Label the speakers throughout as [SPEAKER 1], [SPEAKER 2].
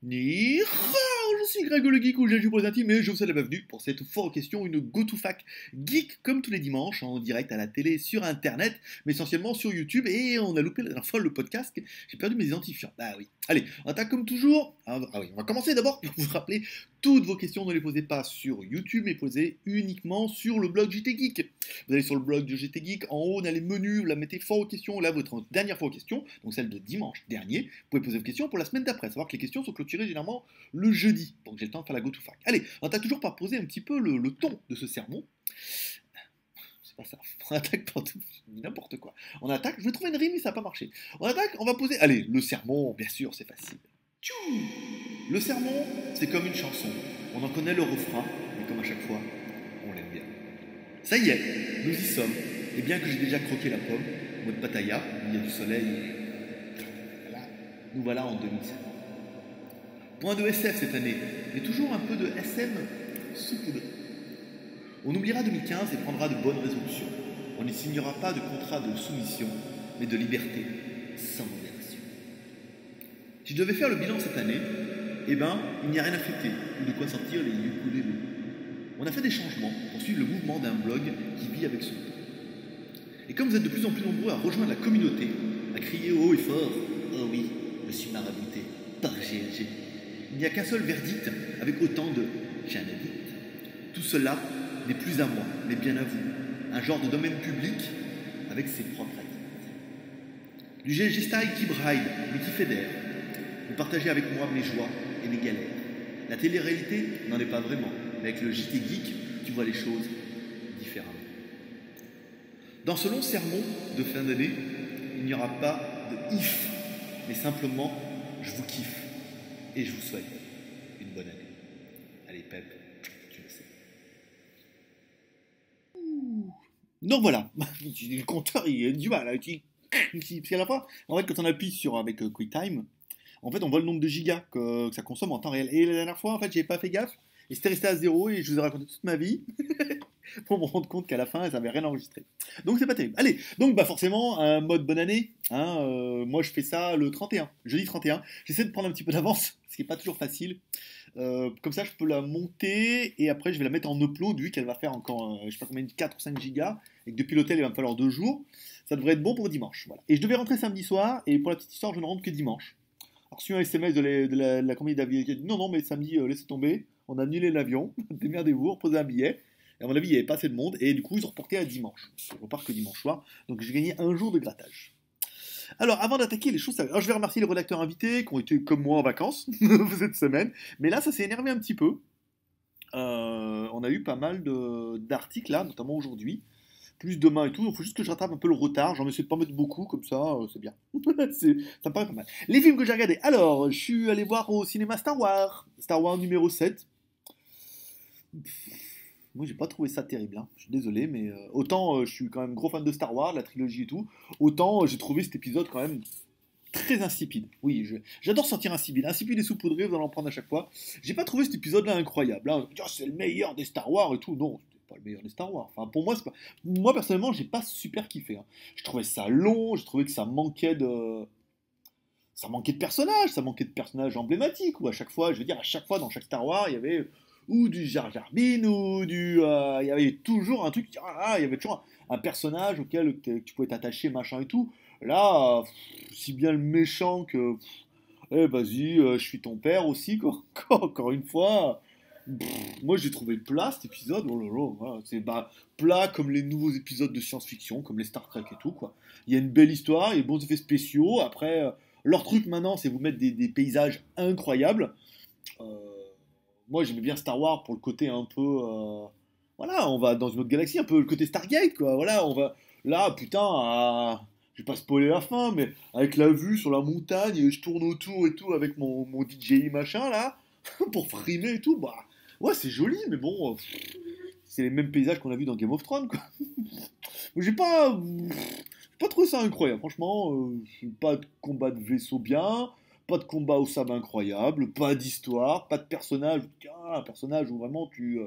[SPEAKER 1] Ni hao, je suis Greg le Geek ou Jeju Posati, mais je vous souhaite la bienvenue pour cette foire question, une go-to-fac geek comme tous les dimanches, en direct à la télé, sur internet, mais essentiellement sur YouTube, et on a loupé la dernière fois le podcast, j'ai perdu mes identifiants. Ah oui. Allez, on attaque comme toujours. Ah oui, on va commencer d'abord par vous rappeler, toutes vos questions ne les posez pas sur YouTube, mais posez uniquement sur le blog JT Geek. Vous allez sur le blog de JT Geek, en haut on a les menus, vous la mettez fort aux questions, là votre dernière fois aux questions, donc celle de dimanche dernier, vous pouvez poser vos questions pour la semaine d'après, savoir que les questions sont clôturées généralement le jeudi, donc j'ai le temps de faire la go-to-fac. Allez, on attaque toujours par poser un petit peu le ton de ce sermon. C'est pas ça, on attaque par tout, n'importe quoi. On attaque, je vais trouver une rime mais ça n'a pas marché. On attaque, on va poser, allez, le sermon, bien sûr c'est facile. Tchou. Le sermon, c'est comme une chanson, on en connaît le refrain, mais comme à chaque fois, on l'aime bien. Ça y est, nous y sommes. Et bien que j'ai déjà croqué la pomme, en mode Pattaya, il y a du soleil, voilà, nous voilà en 2007. Point de SF cette année, mais toujours un peu de SM saupoudré. On oubliera 2015 et prendra de bonnes résolutions. On ne signera pas de contrat de soumission, mais de liberté, sans modération. Si je devais faire le bilan cette année, eh ben, il n'y a rien à fêter, ou de quoi sortir les ukulélés. On a fait des changements pour suivre le mouvement d'un blog qui vit avec son temps. Et comme vous êtes de plus en plus nombreux à rejoindre la communauté, à crier haut et fort « Oh oui, je suis marabouté par GLG », il n'y a qu'un seul verdict avec autant de « jamais vite ». Tout cela n'est plus à moi, mais bien à vous. Un genre de domaine public avec ses propres addicts. Du GLG style qui braille, mais qui fédère. Vous partagez avec moi mes joies et mes galères. La télé-réalité n'en est pas vraiment, mais avec le JT Geek, tu vois les choses différemment. Dans ce long sermon de fin d'année, il n'y aura pas de if, mais simplement je vous kiffe et je vous souhaite une bonne année. Allez Pep, tu le sais. Donc voilà, le compteur il a du mal, là, parce qu'à la fois, en fait quand on appuie sur avec QuickTime, en fait on voit le nombre de gigas que ça consomme en temps réel. Et la dernière fois en fait j'avais pas fait gaffe, et c'était resté à zéro et je vous ai raconté toute ma vie. Pour me rendre compte qu'à la fin, elles n'avaient rien enregistré. Donc c'est pas terrible. Allez, donc bah forcément, un mode bonne année. Hein, moi je fais ça le 31, jeudi 31. J'essaie de prendre un petit peu d'avance, ce qui n'est pas toujours facile. Comme ça, je peux la monter et après je vais la mettre en upload vu qu'elle va faire encore, je sais pas combien, 4 ou 5 gigas. Et que depuis l'hôtel, il va me falloir 2 jours. Ça devrait être bon pour dimanche. Voilà. Et je devais rentrer samedi soir et pour la petite histoire, je ne rentre que dimanche. Alors, reçu un SMS de la compagnie d'avion qui a dit non, non, mais samedi, laissez tomber, on a annulé l'avion, démerdez-vous, reposez un billet. Et à mon avis, il n'y avait pas assez de monde, et du coup, ils ont reporté à dimanche. Je repars que dimanche soir, donc j'ai gagné un jour de grattage. Alors, avant d'attaquer les choses, alors, je vais remercier les rédacteurs invités qui ont été comme moi en vacances cette semaine, mais là, ça s'est énervé un petit peu. On a eu pas mal d'articles là, notamment aujourd'hui. Plus demain et tout, il faut juste que je rattrape un peu le retard. J'en essaie de pas mettre beaucoup, comme ça, c'est bien. Ça me paraît pas mal. Les films que j'ai regardés. Alors, je suis allé voir au cinéma Star Wars. Star Wars numéro 7. Moi, j'ai pas trouvé ça terrible. Hein. Je suis désolé, mais autant je suis quand même gros fan de Star Wars, la trilogie et tout, autant j'ai trouvé cet épisode quand même très insipide. Oui, j'adore sentir insipide. Insipide et saupoudré, vous allez en prendre à chaque fois. J'ai pas trouvé cet épisode-là incroyable. Hein. Oh, c'est le meilleur des Star Wars et tout. Non, c'était pas le meilleur des Star Wars. Enfin, pour moi, c'est pas... moi personnellement, j'ai pas super kiffé. Hein. Je trouvais ça long, je trouvais que ça manquait de. Ça manquait de personnages, ça manquait de personnages emblématiques, ou à chaque fois, je veux dire, à chaque fois, dans chaque Star Wars, il y avait ou du Jar Jar Binks, ou du... il y avait toujours un truc, il y avait toujours un personnage auquel tu pouvais t'attacher, machin et tout. Là, si bien le méchant que... eh, vas-y, je suis ton père aussi, quoi. Encore une fois. Moi, j'ai trouvé plat cet épisode. Oh là là, voilà, c'est bah, plat comme les nouveaux épisodes de science-fiction, comme les Star Trek et tout, quoi. Il y a une belle histoire, il y a de bons effets spéciaux. Après, leur truc maintenant, c'est vous mettre des paysages incroyables. Euh, Moi, j'aimais bien Star Wars pour le côté un peu. Voilà, on va dans une autre galaxie, un peu le côté Stargate, quoi. Voilà, on va. Là, putain, je vais pas spoiler la fin, mais avec la vue sur la montagne, et je tourne autour et tout avec mon DJI machin, là, pour frimer et tout, bah. Ouais, c'est joli, mais bon, c'est les mêmes paysages qu'on a vu dans Game of Thrones, quoi. J'ai pas trouvé ça incroyable, franchement. Pas de combat de vaisseau bien, pas de combat au sabre incroyable, pas d'histoire, pas de personnage. Un personnage où vraiment tu.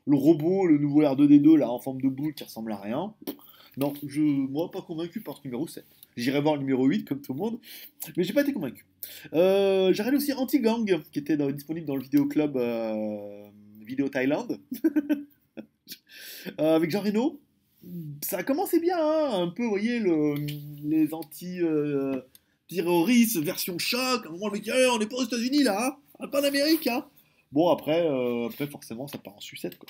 [SPEAKER 1] Le robot, le nouveau R2D2 là en forme de boule qui ressemble à rien. Non, moi pas convaincu par ce numéro 7. J'irai voir le numéro 8 comme tout le monde, mais j'ai pas été convaincu. J'ai regardé aussi Anti-Gang, qui était disponible dans le vidéo club Vidéo Thaïlande, avec Jean Reno. Ça a commencé bien, hein, un peu, vous voyez, les anti-terroristes, version choc. À un moment, le mec dit, on n'est pas aux États-Unis là, hein, on n'est pas en Amérique. Hein. Bon, après, forcément, ça part en sucette, quoi.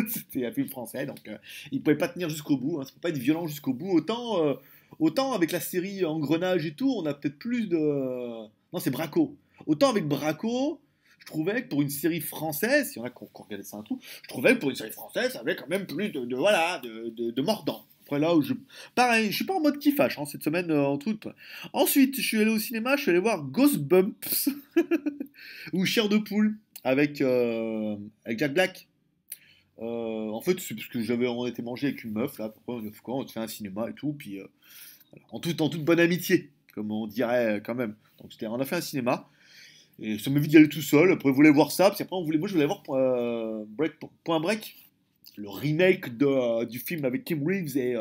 [SPEAKER 1] C'était un film français, donc il pouvait pas tenir jusqu'au bout. Hein, ça peut pas être violent jusqu'au bout. Autant avec la série Engrenage et tout, on a peut-être plus de. Non, c'est Braco. Autant avec Braco, je trouvais que pour une série française, s'il y en a qui ont regardé ça et tout, je trouvais que pour une série française, ça avait quand même plus voilà, de mordant. Après là, pareil, je suis pas en mode kiffage hein, cette semaine en tout. Ensuite, je suis allé au cinéma, je suis allé voir Ghost Bumps ou Chair de poule avec Jack Black. En fait, c'est parce que on était mangé avec une meuf là, pourquoi on te fait un cinéma et tout, puis voilà, en toute bonne amitié, comme on dirait quand même. Donc on a fait un cinéma. Et ça m'a vite d'y aller tout seul. Après, vous voulez voir ça. Puis après, moi, je voulais voir Point Break, le remake du film avec Kim Reeves et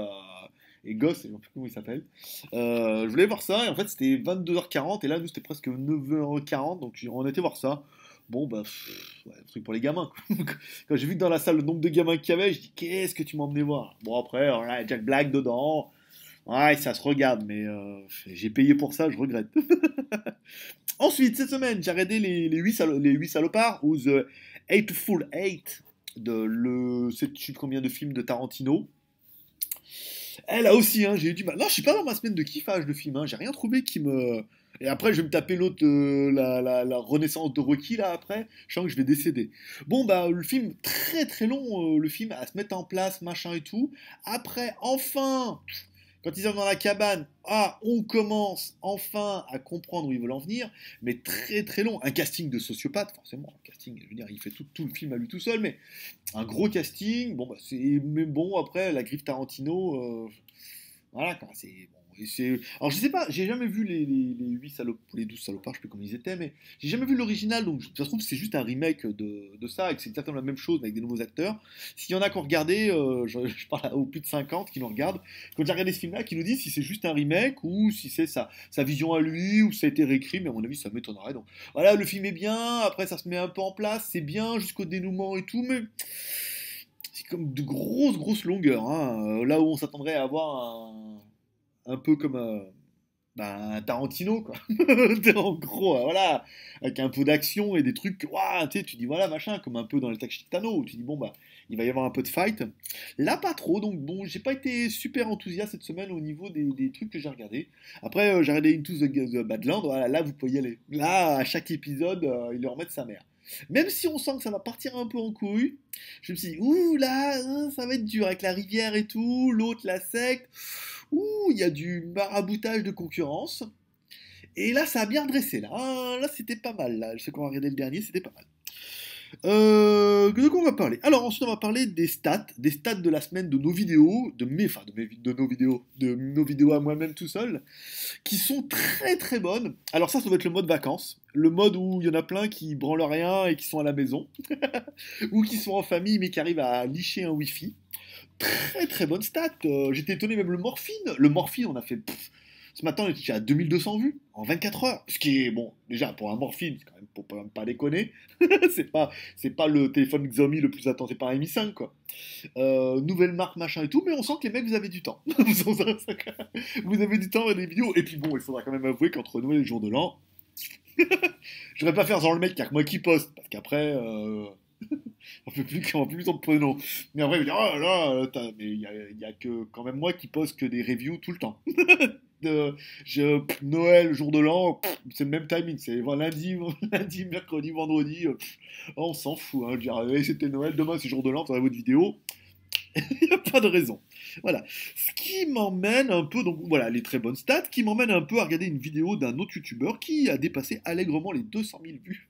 [SPEAKER 1] Goss, je ne sais plus comment il s'appelle. Je voulais voir ça. Et en fait, c'était 22h40. Et là, nous, c'était presque 9h40. Donc, on était voir ça. Bon, bah, ouais, un truc pour les gamins. Quoi. Quand j'ai vu dans la salle le nombre de gamins qu'il y avait, je dis, qu'est-ce que tu m'as emmené voir? Bon, après, voilà, Jack Black dedans. Ouais, ça se regarde, mais j'ai payé pour ça, je regrette. Ensuite, cette semaine, j'ai regardé les 8 salopards, ou The Eightful Eight, je sais plus combien de films de Tarantino. Elle a aussi, hein, j'ai eu du mal. Non, je suis pas dans ma semaine de kiffage de film, hein, j'ai rien trouvé qui me. Et après, je vais me taper l'autre, la renaissance de Rocky, là, après, je sens que je vais décéder. Bon, bah, le film, très très long, le film, à se mettre en place, machin et tout. Après, enfin, quand ils arrivent dans la cabane, on commence enfin à comprendre où ils veulent en venir, mais très très long. Un casting de sociopathe, forcément. Un casting, je veux dire, il fait tout le film à lui tout seul, mais un gros casting. Bon, bah, mais bon, après, la griffe Tarantino, voilà, quoi, c'est bon. Alors, je sais pas, j'ai jamais vu les 12 salopards, je sais plus comment ils étaient, mais j'ai jamais vu l'original, donc ça se trouve c'est juste un remake de ça, et que c'est exactement la même chose, mais avec des nouveaux acteurs. S'il y en a qui ont regardé, je parle aux plus de 50 qui nous regardent, quand j'ai regardé ce film-là, qui nous disent si c'est juste un remake, ou si c'est sa vision à lui, ou si ça a été réécrit, mais à mon avis, ça m'étonnerait. Donc voilà, le film est bien, après ça se met un peu en place, c'est bien jusqu'au dénouement et tout, mais c'est comme de grosses longueurs, hein. Là où on s'attendrait à avoir un peu comme un Tarantino, quoi. En gros, voilà, avec un peu d'action et des trucs, ouah, tu dis voilà, machin, comme un peu dans les Tano, où tu dis bon, bah, il va y avoir un peu de fight. Là, pas trop, donc bon, j'ai pas été super enthousiaste cette semaine au niveau des trucs que j'ai regardés. Après, j'ai regardé Into the Badland, voilà, là, vous pouvez y aller. Là, à chaque épisode, ils leur mettent sa mère. Même si on sent que ça va partir un peu en couille, je me suis dit, ouh là, ça va être dur avec la rivière et tout, l'autre, la secte, ouh, il y a du maraboutage de concurrence. Et là, ça a bien redressé, là. Là, c'était pas mal, là. Je sais qu'on va regarder le dernier, c'était pas mal. De quoi on va parler? Alors, ensuite, on va parler des stats de la semaine de nos vidéos, de nos vidéos à moi-même tout seul, qui sont très très bonnes. Alors ça doit être le mode vacances, le mode où il y en a plein qui branlent rien et qui sont à la maison, ou qui sont en famille mais qui arrivent à licher un wifi. Très très bonne stat. J'étais étonné même le morphine, on a fait ce matin, on était à 2200 vues en 24 heures. Ce qui est, bon, déjà, pour un morphine, c'est quand même pour pas déconner. c'est pas le téléphone Xiaomi le plus attendu par un Mi 5, quoi. Nouvelle marque, machin et tout, mais on sent que les mecs, vous avez du temps. Vous avez du temps à des vidéos. Et puis bon, il faudra quand même avouer qu'entre Noël et le jour de l'an, je vais pas faire genre le mec, il y a que moi qui poste. Parce qu'après, on peut plus ton prénom. Mais après, il va dire, oh là là, mais il y a que quand même moi qui poste que des reviews tout le temps. Noël, jour de l'an, c'est le même timing, c'est lundi, lundi, mercredi, vendredi, on s'en fout, hein, je veux dire, c'était Noël, demain c'est jour de l'an, vous aurez votre vidéo, il n'y a pas de raison. Voilà. Ce qui m'emmène un peu, donc voilà, les très bonnes stats, qui m'emmène un peu à regarder une vidéo d'un autre youtubeur qui a dépassé allègrement les 200 000 vues.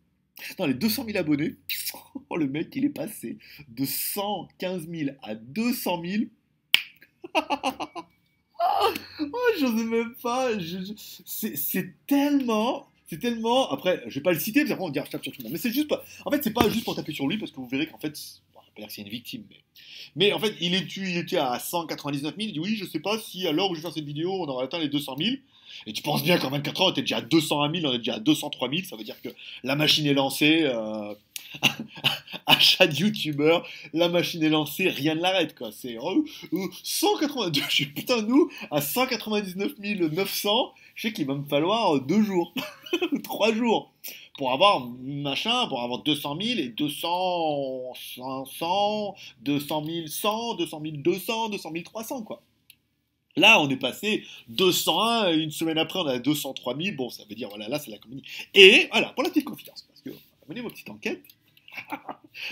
[SPEAKER 1] Non, les 200 000 abonnés. Oh, le mec, il est passé de 115 000 à 200 000. Oh, j'ose même pas. C'est tellement. C'est tellement. Après, je vais pas le citer, parce qu'après on va dire je tape sur tout le monde. Mais c'est juste pas. En fait, c'est pas juste pour taper sur lui, parce que vous verrez qu'en fait, pas dire que c'est une victime, mais en fait, il était à 199 000, il dit oui, je sais pas si à l'heure où je vais faire cette vidéo, on aura atteint les 200 000. Et tu penses bien qu'en 24 heures, on était déjà à 201 000, on est déjà à 203 000, ça veut dire que la machine est lancée, achat de youtubeur, la machine est lancée, rien ne l'arrête, quoi. C'est 182, je suis putain, nous, à 199 900, je sais qu'il va me falloir 2 jours, 3 jours, pour avoir machin, pour avoir 200 000 et 200, 500, 200 100, 200 200, 200 300, quoi. Là, on est passé 201, une semaine après, on a 203 000. Bon, ça veut dire, voilà, là, c'est la communauté. Et voilà, pour la petite confidence, parce que on a mené vos petites enquêtes,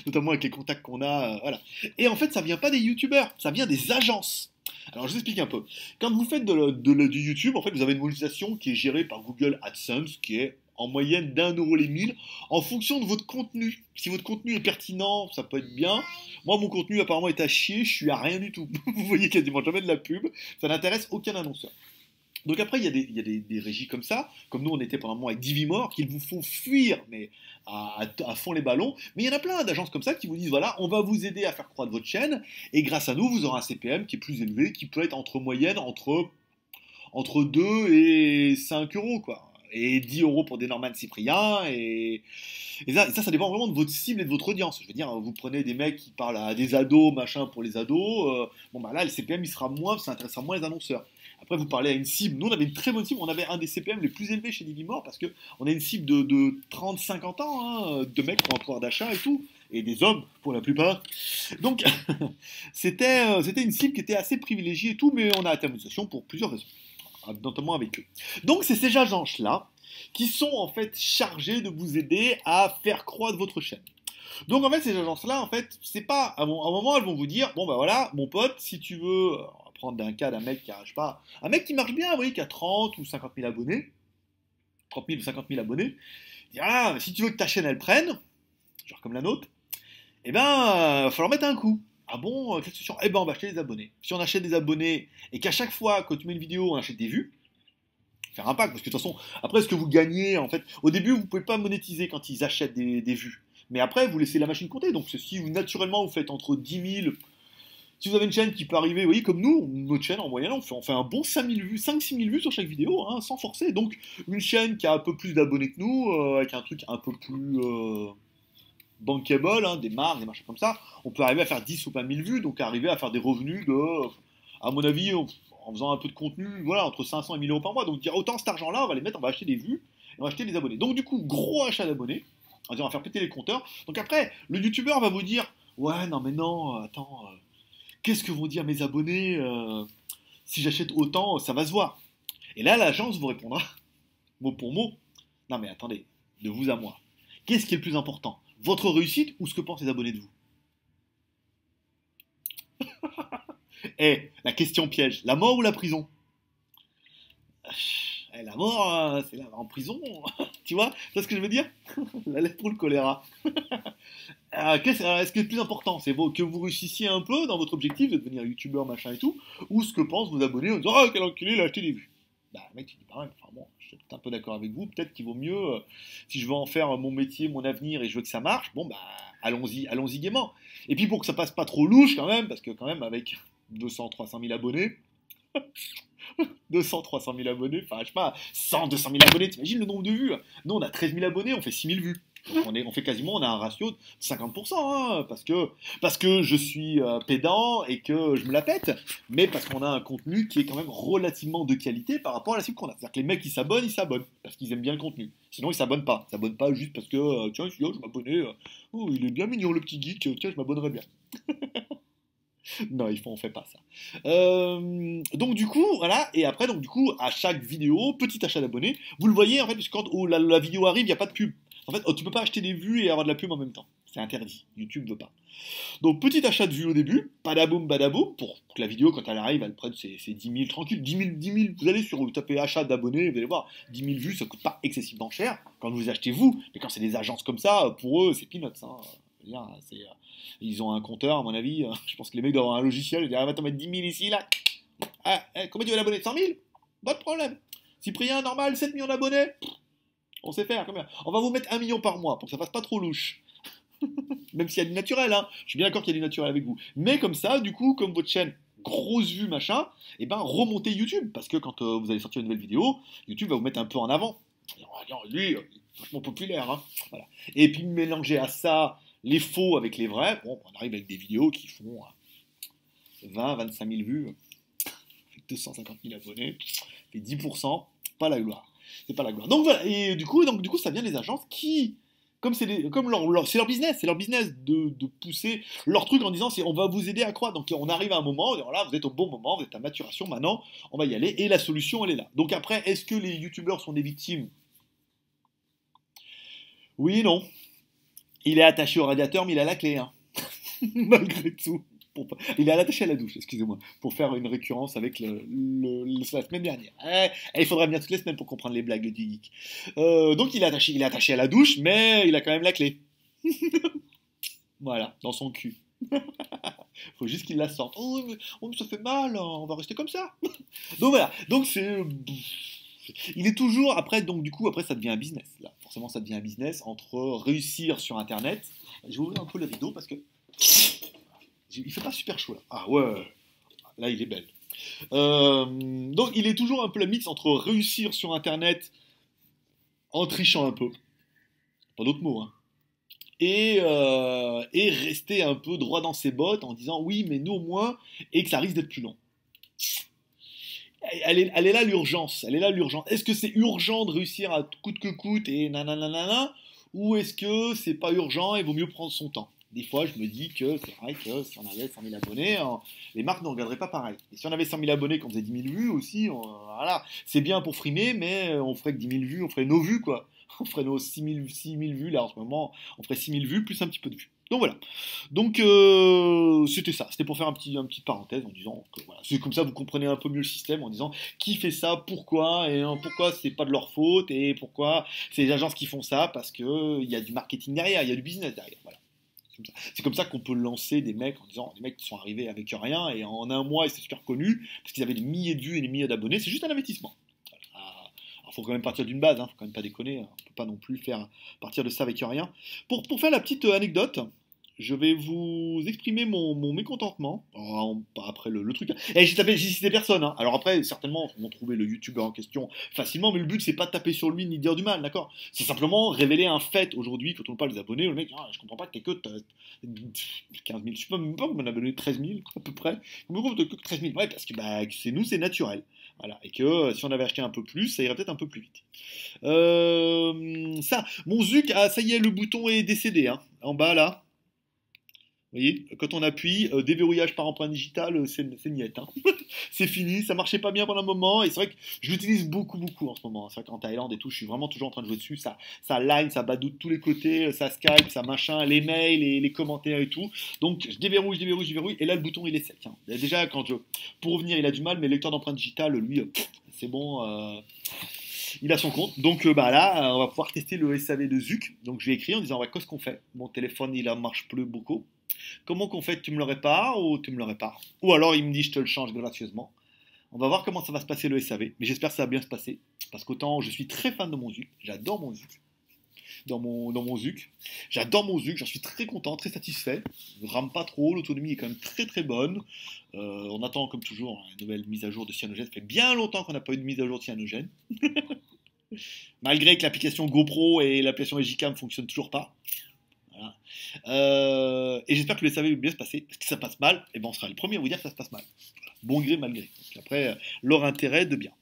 [SPEAKER 1] notamment avec les contacts qu'on a, voilà. Et en fait, ça vient pas des youtubeurs, ça vient des agences. Alors, je vous explique un peu. Quand vous faites du YouTube, en fait, vous avez une monétisation qui est gérée par Google AdSense, qui est en moyenne d'1 € les 1000, en fonction de votre contenu. Si votre contenu est pertinent, ça peut être bien. Moi, mon contenu apparemment est à chier, je suis à rien du tout. Vous voyez quasiment jamais de la pub, ça n'intéresse aucun annonceur. Donc après, il y a des régies comme ça, comme nous on était pendant un moment avec Divimore, qu'il vous faut fuir, mais à fond les ballons. Mais il y en a plein d'agences comme ça qui vous disent, voilà, on va vous aider à faire croître votre chaîne, et grâce à nous, vous aurez un CPM qui est plus élevé, qui peut être entre moyenne, entre 2 et 5 euros, quoi. Et 10 € pour des Norman Cyprien, et ça dépend vraiment de votre cible et de votre audience. Je veux dire, vous prenez des mecs qui parlent à des ados, machin, pour les ados, bon bah là, le CPM, il sera moins, ça intéressera moins les annonceurs. Après, vous parlez à une cible. Nous, on avait une très bonne cible. On avait un des CPM les plus élevés chez Divimore parce qu'on a une cible de 30-50 ans, hein, de mecs qui ont un pouvoir d'achat et tout, et des hommes pour la plupart. Donc, c'était une cible qui était assez privilégiée et tout, mais on a atteint la monétisation pour plusieurs raisons, notamment avec eux. Donc, c'est ces agences-là qui sont en fait chargées de vous aider à faire croître votre chaîne. Donc en fait, ces agences-là, en fait, c'est pas à un moment elles vont vous dire, bon bah voilà, mon pote, si tu veux, on va prendre un cas d'un mec qui arrache pas, un mec qui marche bien, vous voyez, qui a 30 ou 50 000 abonnés, 30 000 ou 50 000 abonnés, il dit, ah, si tu veux que ta chaîne elle prenne, genre comme la nôtre, eh ben, il va falloir mettre un coup. Ah bon, quelle solution? Eh ben, on va acheter des abonnés. Si on achète des abonnés et qu'à chaque fois que tu mets une vidéo, on achète des vues, faire un pack, parce que de toute façon, après, ce que vous gagnez, en fait, au début, vous pouvez pas monétiser quand ils achètent des vues. Mais après, vous laissez la machine compter. Donc, si naturellement, vous faites entre 10 000, si vous avez une chaîne qui peut arriver, vous voyez, comme nous, notre chaîne, en moyenne, on fait un bon 5 000 vues, 5-6 000 vues sur chaque vidéo, hein, sans forcer. Donc, une chaîne qui a un peu plus d'abonnés que nous, avec un truc un peu plus bankable, hein, des marques, des marchés comme ça, on peut arriver à faire 10 ou 20 000 vues, donc arriver à faire des revenus de, à mon avis, en faisant un peu de contenu, voilà, entre 500 et 1000 € par mois. Donc dire autant cet argent-là, on va les mettre, on va acheter des vues, et on va acheter des abonnés. Donc du coup, gros achat d'abonnés, on va faire péter les compteurs. Donc après, le youtubeur va vous dire, ouais, non mais non, attends, qu'est-ce que vont dire mes abonnés si j'achète autant, ça va se voir. Et là, l'agence vous répondra, mot pour mot, non mais attendez, de vous à moi, qu'est-ce qui est le plus important? Votre réussite ou ce que pensent les abonnés de vous? Eh, la question piège, la mort ou la prison? La mort, c'est là, en prison, tu vois? C'est ce que je veux dire? La lettre pour le choléra. Est-ce que le plus important, c'est que vous réussissiez un peu dans votre objectif de devenir youtubeur, machin et tout, ou ce que pensent vos abonnés en disant, ah, quel enculé, il a acheté des vues? Bah, mec, tu dis pareil, enfin bon, je suis peut-être un peu d'accord avec vous, peut-être qu'il vaut mieux, si je veux en faire mon métier, mon avenir, et je veux que ça marche, bon, bah, allons-y gaiement. Et puis pour que ça passe pas trop louche quand même, parce que quand même, avec 200-300 000 abonnés, 200-300 000 abonnés, enfin, je sais pas, 100-200 000 abonnés, t'imagines le nombre de vues? Nous, on a 13 000 abonnés, on fait 6 000 vues. Donc on fait quasiment, on a un ratio de 50%, hein, parce que je suis pédant et que je me la pète, mais parce qu'on a un contenu qui est quand même relativement de qualité par rapport à la cible qu'on a. C'est-à-dire que les mecs qui s'abonnent, ils s'abonnent, parce qu'ils aiment bien le contenu. Sinon, ils s'abonnent pas. Ils s'abonnent pas juste parce que, tiens, je vais m'abonner, oh, il est bien mignon le petit geek, tiens, je m'abonnerai bien. Non, on fait pas ça. Donc du coup, voilà, et après, donc du coup, à chaque vidéo, petit achat d'abonnés, vous le voyez, en fait, parce que quand la vidéo arrive, il n'y a pas de pub. En fait, tu peux pas acheter des vues et avoir de la pub en même temps. C'est interdit. YouTube veut pas. Donc, petit achat de vues au début, badaboum, badaboum, pour que la vidéo, quand elle arrive, elle prenne ses 10 000 tranquille. 10 000, vous allez vous tapez achat d'abonnés, vous allez voir, 10 000 vues, ça coûte pas excessivement cher quand vous achetez vous. Mais quand c'est des agences comme ça, pour eux, c'est peanuts. Hein. Ils ont un compteur, à mon avis. Je pense que les mecs doivent avoir un logiciel. Ils disent, ah, va t'en mettre 10 000 ici, là. Ah, combien tu veux d'abonnés? 100 000? Pas de problème. Cyprien, normal, 7 millions d'abonnés. On sait faire, combien? On va vous mettre 1 million par mois pour que ça fasse pas trop louche. Même s'il y a du naturel, hein. Je suis bien d'accord qu'il y a du naturel avec vous. Mais comme ça, du coup, comme votre chaîne, grosse vue, machin, et ben remontez YouTube. Parce que quand vous allez sortir une nouvelle vidéo, YouTube va vous mettre un peu en avant. Lui, vachement populaire, hein. Voilà. Et puis mélanger à ça les faux avec les vrais, bon, on arrive avec des vidéos qui font 20, 25 000 vues, 250 000 abonnés, fait 10%, pas la gloire. C'est pas la gloire. Donc voilà, et du coup, ça vient des agences qui, comme c'est leur business de pousser leur truc en disant on va vous aider à croître. Donc on arrive à un moment, voilà, vous êtes au bon moment, vous êtes à maturation, maintenant on va y aller, et la solution elle est là. Donc après, est-ce que les youtubeurs sont des victimes? Oui et non. Il est attaché au radiateur, mais il a la clé, hein. Malgré tout. Il est attaché à la douche, excusez-moi, pour faire une récurrence avec la semaine dernière. Il faudrait venir toutes les semaines pour comprendre les blagues du geek. Donc il est attaché à la douche, mais il a quand même la clé. Voilà, dans son cul. Faut juste qu'il la sorte. Mais ça fait mal, hein, on va rester comme ça. Donc voilà, donc il est toujours, après, donc du coup, après ça devient un business. Là, forcément, ça devient un business entre réussir sur Internet. Je vais ouvrir un peu le rideau parce que il fait pas super chaud là. Ah ouais, là il est belle. Donc il est toujours un peu la mix entre réussir sur Internet en trichant un peu, pas d'autres mots, hein, et rester un peu droit dans ses bottes en disant oui, mais nous au moins, et que ça risque d'être plus long. Elle est là l'urgence. Elle est là l'urgence. Est-ce que c'est urgent de réussir à coûte que coûte et nanana, ou est-ce que c'est pas urgent et vaut mieux prendre son temps? Des fois, je me dis que c'est vrai que si on avait 100 000 abonnés, hein, les marques ne regarderaient pas pareil. Et si on avait 100 000 abonnés, qu'on faisait 10 000 vues aussi, voilà, c'est bien pour frimer, mais on ferait que 10 000 vues, on ferait nos vues, quoi. On ferait nos 6 000 vues, là, en ce moment, on ferait 6 000 vues plus un petit peu de vues. Donc voilà. Donc c'était ça. C'était pour faire une petite parenthèse en disant que voilà, c'est comme ça vous comprenez un peu mieux le système en disant qui fait ça, pourquoi, et pourquoi c'est pas de leur faute, et pourquoi c'est les agences qui font ça, parce que il y a du marketing derrière, il y a du business derrière. Voilà. C'est comme ça qu'on peut lancer des mecs en disant des mecs qui sont arrivés avec rien et en un mois ils s'est super connu parce qu'ils avaient des milliers de vues et des milliers d'abonnés. C'est juste un investissement. Il faut quand même partir d'une base, hein, faut quand même pas déconner, hein. On peut pas non plus faire partir de ça avec rien. Pour faire la petite anecdote, je vais vous exprimer mon mécontentement. Après le truc. Et j'ai cité personne, hein. Alors après, certainement, on va trouver le youtubeur en question facilement, mais le but, c'est pas de taper sur lui ni de dire du mal, d'accord? C'est simplement révéler un fait aujourd'hui, quand on parle des abonnés, le mec, je comprends pas que t'es que 15 000, je sais pas même pas mon abonné, 13 000 à peu près. Pourquoi que 13 000? Ouais, parce que c'est nous, c'est naturel. Voilà, et que si on avait acheté un peu plus, ça irait peut-être un peu plus vite. Ça, mon Zuc, ça y est, le bouton est décédé, hein, en bas là. Vous voyez, quand on appuie, déverrouillage par empreinte digitale, c'est niette, hein. C'est fini, ça marchait pas bien pendant un moment, et c'est vrai que je l'utilise beaucoup, beaucoup en ce moment. C'est vrai qu'en Thaïlande et tout, je suis vraiment toujours en train de jouer dessus, ça line, ça badoute de tous les côtés, ça Skype, ça machin, les mails, les commentaires et tout. Donc je déverrouille, et là le bouton il est sec, hein. Déjà, pour revenir, il a du mal, mais le lecteur d'empreinte digitale, lui, c'est bon, il a son compte. Donc là, on va pouvoir tester le SAV de Zuc. Donc je lui ai écrit en disant, ouais, qu'est-ce qu'on fait? Mon téléphone, il ne marche plus beaucoup. Comment qu'on fait? Tu me le répares ou tu me le répares? Ou alors il me dit, je te le change gracieusement. On va voir comment ça va se passer le SAV. Mais j'espère que ça va bien se passer. Parce qu'autant, je suis très fan de mon Zuc. J'adore mon Zuc. Dans mon Zuc. J'adore mon Zuc, j'en suis très content, très satisfait. Ne rame pas trop, l'autonomie est quand même très très bonne. On attend comme toujours une nouvelle mise à jour de Cyanogen. Ça fait bien longtemps qu'on n'a pas eu de mise à jour de Cyanogen. Malgré que l'application GoPro et l'application Egicam ne fonctionnent toujours pas. Voilà. Et j'espère que le SAV va bien se passer. Parce que ça passe mal, et ben on sera les premiers à vous dire que ça se passe mal. Bon gré, mal gré. Après, leur intérêt de bien.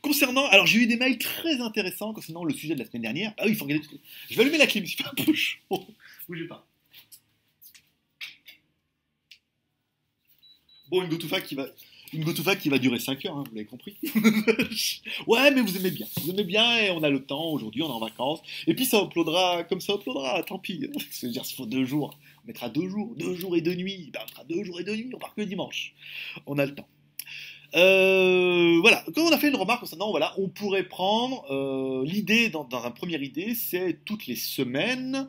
[SPEAKER 1] Concernant, alors j'ai eu des mails très intéressants concernant le sujet de la semaine dernière. Ah oui, il faut regarder. Je vais allumer la clim, c'est pas un peu chaud. Bougez pas. Bon, une GoToFac qui va durer 5 heures, hein, vous l'avez compris. Ouais, mais vous aimez bien et on a le temps. Aujourd'hui, on est en vacances. Et puis ça uploadera comme ça uploadera. Tant pis. C'est-à-dire, s'il faut 2 jours, on mettra 2 jours et 2 nuits. Ben, on mettra 2 jours et 2 nuits. On part que dimanche. On a le temps. Voilà, quand on a fait une remarque concernant, voilà, on pourrait prendre l'idée, dans une première idée, c'est toutes les semaines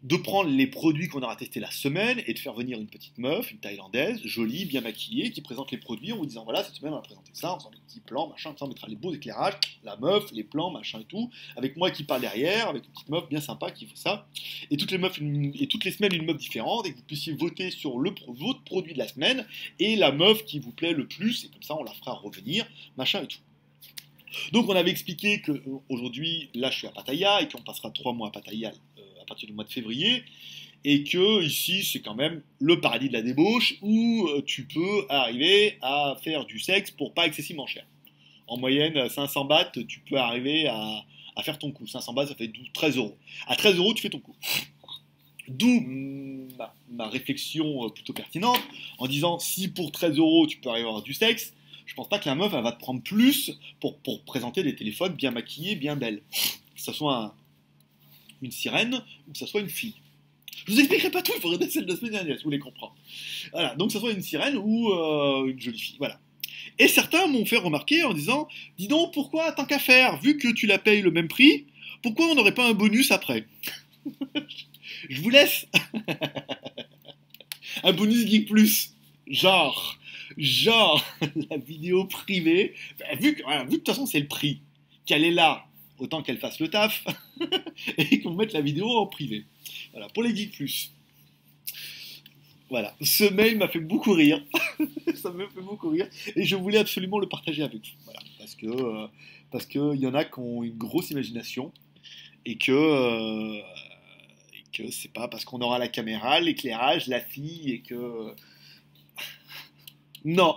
[SPEAKER 1] de prendre les produits qu'on aura testés la semaine et de faire venir une petite meuf, une thaïlandaise, jolie, bien maquillée, qui présente les produits en vous disant voilà, cette semaine on va présenter ça, on faisant des petits plans, machin, ça on mettra les beaux éclairages, la meuf, les plans, machin et tout, avec moi qui parle derrière, avec une petite meuf bien sympa qui fait ça, et toutes les semaines une meuf différente, et que vous puissiez voter sur votre produit de la semaine, et la meuf qui vous plaît le plus, et comme ça on la fera revenir, machin et tout. Donc on avait expliqué qu'aujourd'hui, là je suis à Pattaya, et qu'on passera 3 mois à Pattaya à partir du mois de février, et que ici c'est quand même le paradis de la débauche où tu peux arriver à faire du sexe pour pas excessivement cher. En moyenne, 500 bahts, tu peux arriver à faire ton coup. 500 bahts, ça fait 13 euros. À 13 euros, tu fais ton coup. D'où ma réflexion plutôt pertinente en disant si pour 13 euros tu peux arriver à avoir du sexe, je pense pas que la meuf elle va te prendre plus pour présenter des téléphones bien maquillés, bien belles. Que ce soit une sirène ou que ce soit une fille. Je vous expliquerai pas tout, il faudrait celle de la semaine dernière si vous voulez comprendre. Voilà, donc que ce soit une sirène ou une jolie fille, voilà. Et certains m'ont fait remarquer en disant dis donc, pourquoi tant qu'à faire, vu que tu la payes le même prix, pourquoi on n'aurait pas un bonus après? Je vous laisse un bonus Geek Plus. Genre, la vidéo privée. Vu que de toute façon c'est le prix, qu'elle est là, autant qu'elle fasse le taf, et qu'on mette la vidéo en privé. Voilà, pour les Geek Plus. Voilà, ce mail m'a fait beaucoup rire. Ça me fait beaucoup rire. Et je voulais absolument le partager avec vous. Voilà, parce que y en a qui ont une grosse imagination et que c'est pas parce qu'on aura la caméra, l'éclairage, la fille et que... Non.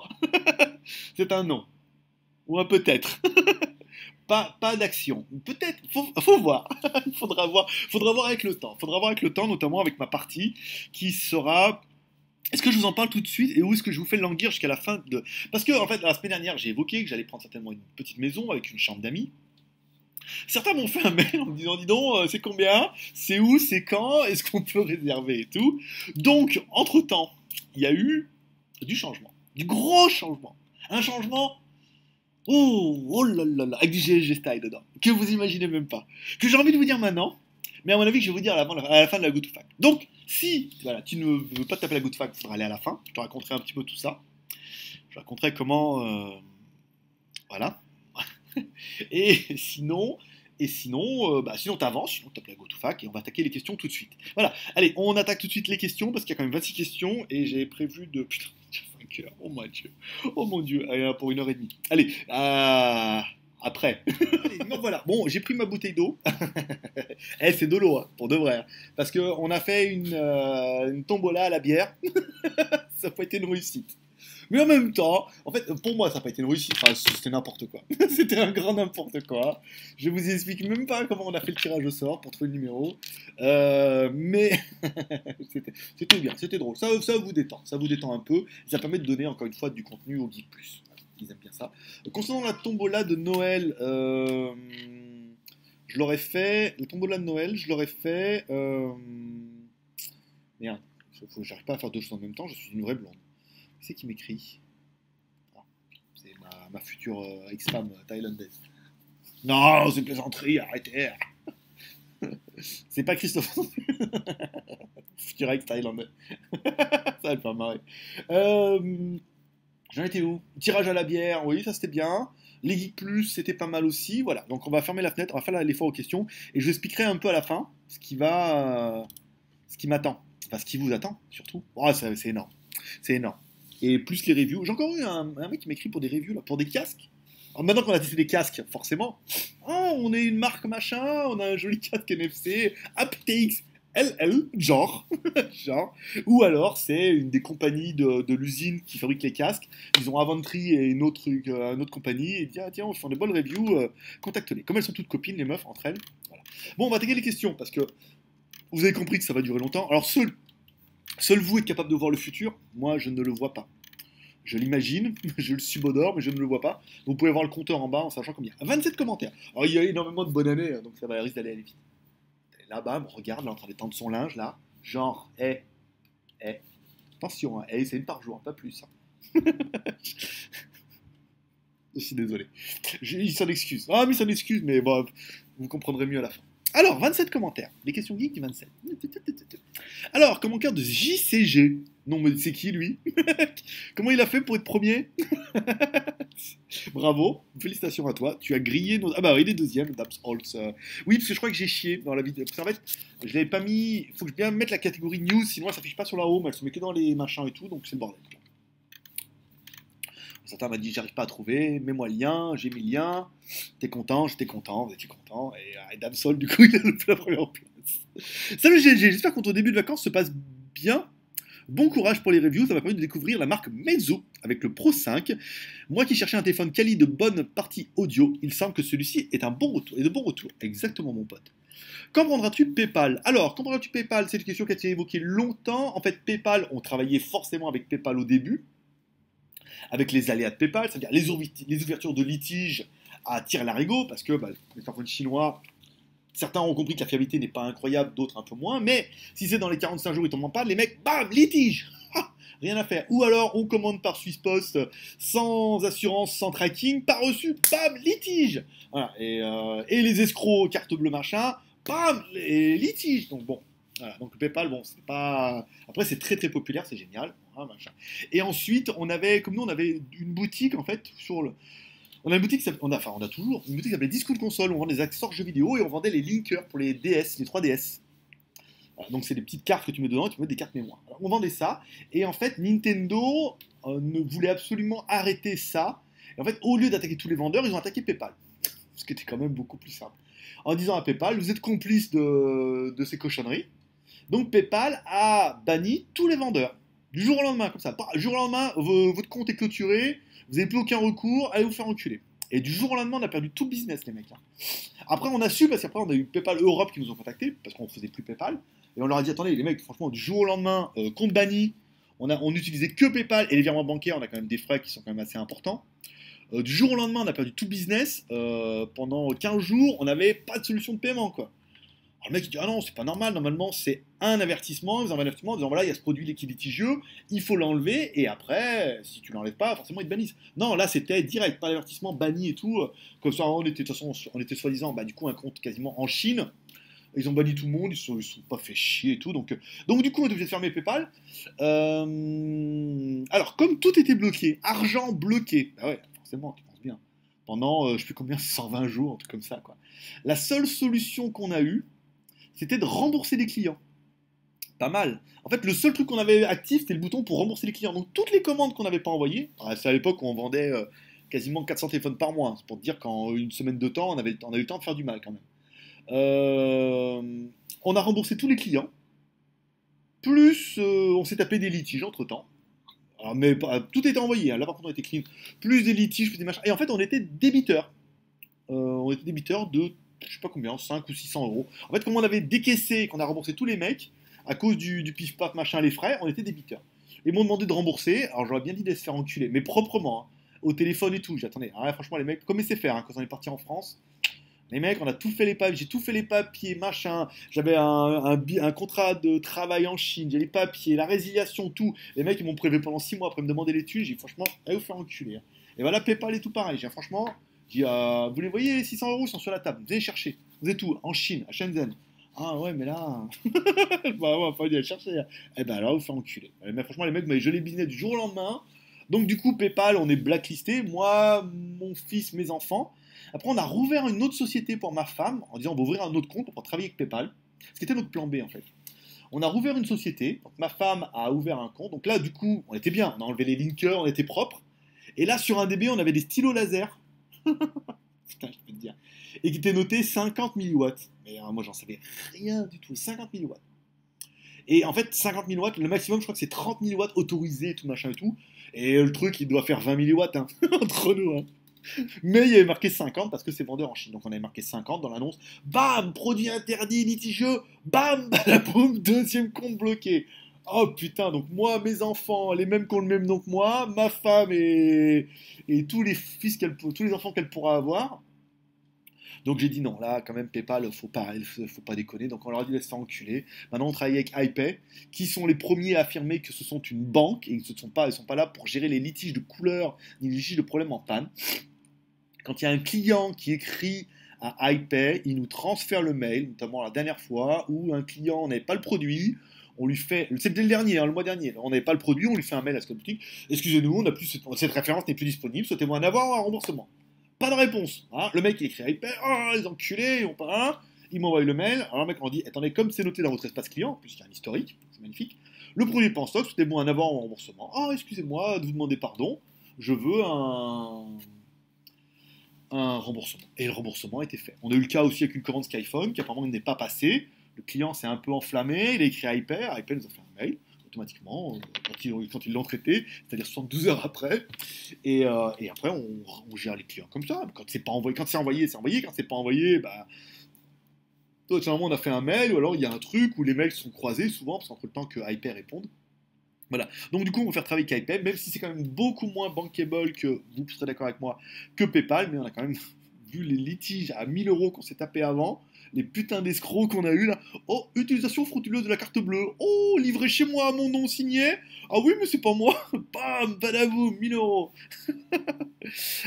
[SPEAKER 1] C'est un non. Ou un peut-être. Pas d'action. Peut-être, faut voir. Faudra voir avec le temps. Faudra voir avec le temps, notamment avec ma partie, qui sera... Est-ce que je vous en parle tout de suite et où est-ce que je vous fais languir jusqu'à la fin de... Parce que, en fait, la semaine dernière, j'ai évoqué que j'allais prendre certainement une petite maison avec une chambre d'amis. Certains m'ont fait un mail en me disant, dis donc, c'est combien? C'est où? C'est quand? Est-ce qu'on peut réserver et tout? Donc, entre-temps, il y a eu du changement. Du gros changement. Un changement... Oh là là là, avec du GLG Style dedans, que vous imaginez même pas. Que j'ai envie de vous dire maintenant, mais à mon avis que je vais vous dire à la fin de la GoToFac. Donc, si voilà, tu ne veux pas te taper la GoToFac, il faudra aller à la fin. Je te raconterai un petit peu tout ça. Je raconterai comment... voilà. Sinon, sinon t'avances, sinon t'appelles la GoToFac et on va attaquer les questions tout de suite. Voilà, allez, on attaque tout de suite les questions parce qu'il y a quand même 26 questions et j'ai prévu de... Putain, 5 heures, oh mon dieu, allez, pour 1 heure et demie. Allez, après. Allez, donc voilà, bon, j'ai pris ma bouteille d'eau. C'est de l'eau, hein, pour de vrai. Hein, parce qu'on a fait une tombola à la bière. Ça n'a pas été une réussite. Mais en même temps, en fait, pour moi, ça n'a pas été une réussite. Enfin, c'était n'importe quoi. C'était un grand n'importe quoi. Je vous explique même pas comment on a fait le tirage au sort pour trouver le numéro. Mais c'était bien, c'était drôle. Ça vous détend un peu. Ça permet de donner encore une fois du contenu au Geek Plus. Ils aiment bien ça. Concernant la tombola de Noël, je l'aurais fait. La tombola de Noël, je l'aurais fait. Merde, j'arrive pas à faire deux choses en même temps. Je suis une vraie blonde. Qui c'est qui m'écrit? Ah, c'est ma future ex-femme thaïlandaise. Non, c'est une plaisanterie, arrêtez. C'est pas Christophe. Futur ex-thaïlandais. Ça va le faire marrer. J'en étais où? Tirage à la bière, oui, ça c'était bien. Les Geeks Plus, c'était pas mal aussi. Voilà, donc on va fermer la fenêtre, on va faire l'effort aux questions. Et je vous expliquerai un peu à la fin ce qui m'attend. Enfin, ce qui vous attend, surtout. Oh, c'est énorme. C'est énorme. Et plus les reviews. J'ai encore eu un mec qui m'écrit pour des reviews, là, pour des casques. Alors maintenant qu'on a testé des casques, forcément. Oh, on est une marque machin, on a un joli casque NFC, aptX LL, genre. Ou alors c'est une des compagnies de l'usine qui fabrique les casques. Ils ont Avantry et une autre compagnie et disent ah tiens, on fait des bonnes reviews, contacte-les. Comme elles sont toutes copines, les meufs, entre elles. Voilà. Bon, on va attaquer les questions parce que vous avez compris que ça va durer longtemps. Alors seul vous êtes capable de voir le futur, moi je ne le vois pas. Je l'imagine, je le subodore, mais je ne le vois pas. Vous pouvez voir le compteur en bas en sachant combien. 27 commentaires. Alors il y a énormément de bonne année, donc ça va risque d'aller aller vite. Là-bas, on regarde, là, en train d'étendre son linge, là. Genre, attention, hein, c'est une par jour, pas plus. Hein. Je suis désolé. Il s'en excuse. Ah, mais il s'en excuse, mais bon, vous comprendrez mieux à la fin. Alors, 27 commentaires. Les questions geeks, 27. Alors, commentaire de JCG. Non, mais c'est qui, lui? Comment il a fait pour être premier? Bravo, félicitations à toi. Tu as grillé nos... Ah bah, il est deuxième, Daps Holtz. Oui, parce que je crois que j'ai chié dans la vidéo. Parce qu'en fait, je l'avais pas mis... Il faut que je bien mettre la catégorie news, sinon elle s'affiche pas sur la home, elle se met que dans les machins et tout, donc c'est le bordel. Certains m'ont dit j'arrive pas à trouver, mets-moi le lien, j'ai mis le lien, t'es content, j'étais content, vous étiez content, et Damsol du coup il a loupé la première place. Salut GG, j'espère que ton début de vacances se passe bien. Bon courage pour les reviews, ça m'a permis de découvrir la marque Meizu avec le Pro 5. Moi qui cherchais un téléphone quali de bonne partie audio, il semble que celui-ci est un bon retour, et de bon retour. Exactement mon pote. Quand prendras-tu PayPal? Alors, quand prendras-tu PayPal? C'est une question qui a été évoquée longtemps. En fait, PayPal, on travaillait forcément avec PayPal au début, avec les aléas de PayPal, c'est-à-dire les ouvertures de litiges à tire-larigot, parce que les téléphones chinois, certains ont compris que la fiabilité n'est pas incroyable, d'autres un peu moins, mais si c'est dans les 45 jours, ils tombent en panne, les mecs, bam, litige. Rien à faire. Ou alors, on commande par Swisspost sans assurance, sans tracking, pas reçu, bam, litige. Voilà. Et les escrocs, carte bleue, machin, bam, les litiges. Donc bon, voilà. Donc le PayPal, bon, c'est pas... Après, c'est très très populaire, c'est génial. Voilà, machin. Et ensuite, on avait, comme nous, on avait une boutique, en fait, sur le... On a une boutique, on a toujours une boutique qui s'appelait Discount Console, où on vend des accessoires jeux vidéo et on vendait les linkers pour les DS, les 3DS. Voilà, donc c'est des petites cartes que tu mets dedans et tu mets des cartes mémoire. Alors, on vendait ça, et en fait Nintendo ne voulait absolument arrêter ça. Et en fait, au lieu d'attaquer tous les vendeurs, ils ont attaqué PayPal. Ce qui était quand même beaucoup plus simple. En disant à PayPal, vous êtes complice de ces cochonneries. Donc PayPal a banni tous les vendeurs. Du jour au lendemain, comme ça. Du jour au lendemain, votre compte est clôturé, vous n'avez plus aucun recours, allez vous faire enculer. Et du jour au lendemain, on a perdu tout le business, les mecs. Après, on a su, parce qu'après, on a eu PayPal Europe qui nous ont contactés, parce qu'on ne faisait plus PayPal. Et on leur a dit, attendez, les mecs, franchement, du jour au lendemain, compte banni, on n'utilisait que PayPal, et les virements bancaires, on a quand même des frais qui sont quand même assez importants. Du jour au lendemain, on a perdu tout le business. Pendant 15 jours, on n'avait pas de solution de paiement, quoi. Alors le mec il dit ah non c'est pas normal, normalement c'est un avertissement, ils envoient un avertissement en disant voilà il y a ce produit qui est litigieux, il faut l'enlever et après si tu l'enlèves pas forcément ils te bannissent. Non là c'était direct, pas d'avertissement, banni et tout, comme ça on était de toute façon on était soi-disant du coup un compte quasiment en Chine, ils ont banni tout le monde, ils se sont pas fait chier et tout, donc du coup on est obligé de fermer PayPal. Alors comme tout était bloqué, argent bloqué, bah ouais forcément tu penses bien, pendant je sais plus combien, 120 jours, un truc comme ça quoi. La seule solution qu'on a eue c'était de rembourser les clients. Pas mal. En fait, le seul truc qu'on avait actif, c'était le bouton pour rembourser les clients. Donc, toutes les commandes qu'on n'avait pas envoyées, c'est à l'époque où on vendait quasiment 400 téléphones par mois. C'est pour te dire qu'en une semaine de temps, on a eu le temps de faire du mal quand même. On a remboursé tous les clients. Plus, on s'est tapé des litiges entre-temps. Alors, mais tout était envoyé. Là, par contre, on était clean. Plus des litiges, plus des machins. Et en fait, on était débiteur. On était débiteur de je sais pas combien, 5 ou 600 euros. En fait, comme on avait décaissé et qu'on a remboursé tous les mecs, à cause du pif-paf, machin, les frais, on était débiteurs. Ils m'ont demandé de rembourser, alors j'aurais bien dit de se faire enculer, mais proprement, hein, au téléphone et tout. J'attendais. Franchement, les mecs, comme c'est faire, quand on est parti en France, les mecs, on a tout fait les papiers, j'ai tout fait les papiers, machin. J'avais un contrat de travail en Chine, j'ai les papiers, la résiliation, tout. Les mecs, ils m'ont prélevé pendant 6 mois après me demander les thunes. J'ai dit, franchement, allez vous faire enculer. Et voilà, PayPal et tout pareil. J'ai franchement, j'ai dit, vous les voyez, les 600 euros sont sur la table. Vous allez chercher. Vous êtes où? En Chine, à Shenzhen. Ah ouais, mais là. Bah ouais, faut aller chercher. Eh ben là, vous faire enculer. Mais franchement, les mecs m'avaient gelé le business du jour au lendemain. Donc, du coup, PayPal, on est blacklisté. Moi, mon fils, mes enfants. Après, on a rouvert une autre société pour ma femme en disant on va ouvrir un autre compte pour travailler avec PayPal. Ce qui était notre plan B en fait. On a rouvert une société. Donc, ma femme a ouvert un compte. Donc là, du coup, on était bien. On a enlevé les linkers, on était propre. Et là, sur un DB, on avait des stylos laser. Putain, je peux te dire. Et qui était noté 50 milliwatts. Mais moi, j'en savais rien du tout. 50 milliwatts. Et en fait, 50 milliwatts, le maximum, je crois que c'est 30 milliwatts autorisés et tout, machin et tout. Et le truc, il doit faire 20 milliwatts, hein, entre nous. Hein. Mais il y avait marqué 50 parce que c'est vendeur en Chine. Donc on avait marqué 50 dans l'annonce. Bam, produit interdit, litigieux. Bam, balaboum, deuxième compte bloqué. Oh putain, donc moi, mes enfants, les mêmes qui ont le même nom que moi, ma femme et tous les fils tous les enfants qu'elle pourra avoir. Donc j'ai dit non, là quand même PayPal, faut pas déconner. Donc on leur a dit laisse faire enculer. Maintenant on travaille avec iPay, qui sont les premiers à affirmer que ce sont une banque et ils ne sont pas là pour gérer les litiges de couleur ni les litiges de problèmes en panne. Quand il y a un client qui écrit à iPay, il nous transfère le mail, notamment la dernière fois où un client n'avait pas le produit. On lui fait, c'était le dernier, hein, le mois dernier, on n'avait pas le produit, on lui fait un mail à cette boutique. Excusez-nous, on a plus cette référence n'est plus disponible, souhaitez-moi un avoir ou un remboursement. Pas de réponse. Hein. Le mec il écrit iPay, oh les enculés, ils ont pas un. Il m'envoie le mail. Alors le mec on dit, attendez, comme c'est noté dans votre espace client, puisqu'il y a un historique, c'est magnifique. Le produit n'est pas en stock, souhaitez-moi un avoir ou un remboursement. Ah, excusez-moi de vous demander pardon, je veux un remboursement. Et le remboursement a été fait. On a eu le cas aussi avec une commande Skyphone qui apparemment n'est pas passée. Le client s'est un peu enflammé, il a écrit iPay, iPay nous a fait un mail automatiquement quand ils l'ont traité, c'est-à-dire 72 heures après. Et après, on gère les clients comme ça. Quand c'est pas envoyé, quand c'est envoyé, c'est envoyé. Quand c'est pas envoyé, bah, généralement on a fait un mail, ou alors il y a un truc où les mails sont croisés souvent, parce qu'entre le temps que iPay réponde. Voilà. Donc du coup, on va faire travailler iPay, même si c'est quand même beaucoup moins bankable que, vous serez d'accord avec moi, que PayPal, mais on a quand même vu les litiges à 1000 euros qu'on s'est tapé avant, les putains d'escrocs qu'on a eu là. Oh, utilisation frauduleuse de la carte bleue. Oh, livré chez moi à mon nom signé. Ah oui, mais c'est pas moi. Bam, badaboum, 1000 euros.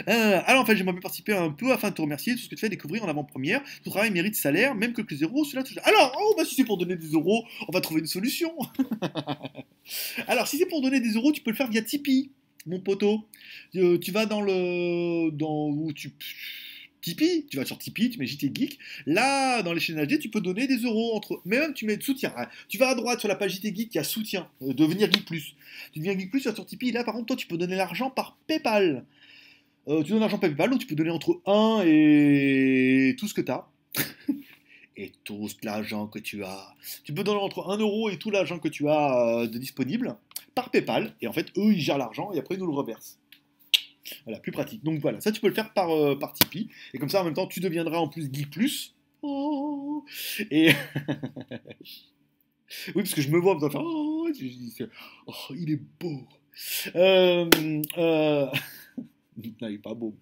[SPEAKER 1] Alors en fait, j'aimerais bien participer un peu afin de te remercier de tout ce que tu fais découvrir en avant-première. Ton travail mérite salaire, même que les euros, cela touche. Alors, oh, bah si c'est pour donner des euros, on va trouver une solution. Alors, si c'est pour donner des euros, tu peux le faire via Tipeee, mon poteau. Tu vas dans le. Où tu. Tipeee, tu vas sur Tipeee, tu mets JT Geek. Là, dans les chaînes HD, tu peux donner des euros entre. Mais même, tu mets de soutien. Hein. Tu vas à droite sur la page JT Geek, il y a soutien, devenir Geek Plus. Tu deviens Geek Plus, tu vas sur Tipeee. Là, par contre, toi, tu peux donner l'argent par PayPal. Tu donnes l'argent par PayPal, donc tu peux donner entre 1 et tout ce que tu as. Et tout l'argent que tu as. Tu peux donner entre 1 euro et tout l'argent que tu as de disponible par PayPal. Et en fait, eux, ils gèrent l'argent et après, ils nous le reversent. Voilà, plus pratique. Donc voilà, ça, tu peux le faire par Tipeee. Et comme ça, en même temps, tu deviendras en plus Geek Plus. Oh et. Oui, parce que je me vois en train de faire. Oh, il est beau. Non, il est pas beau.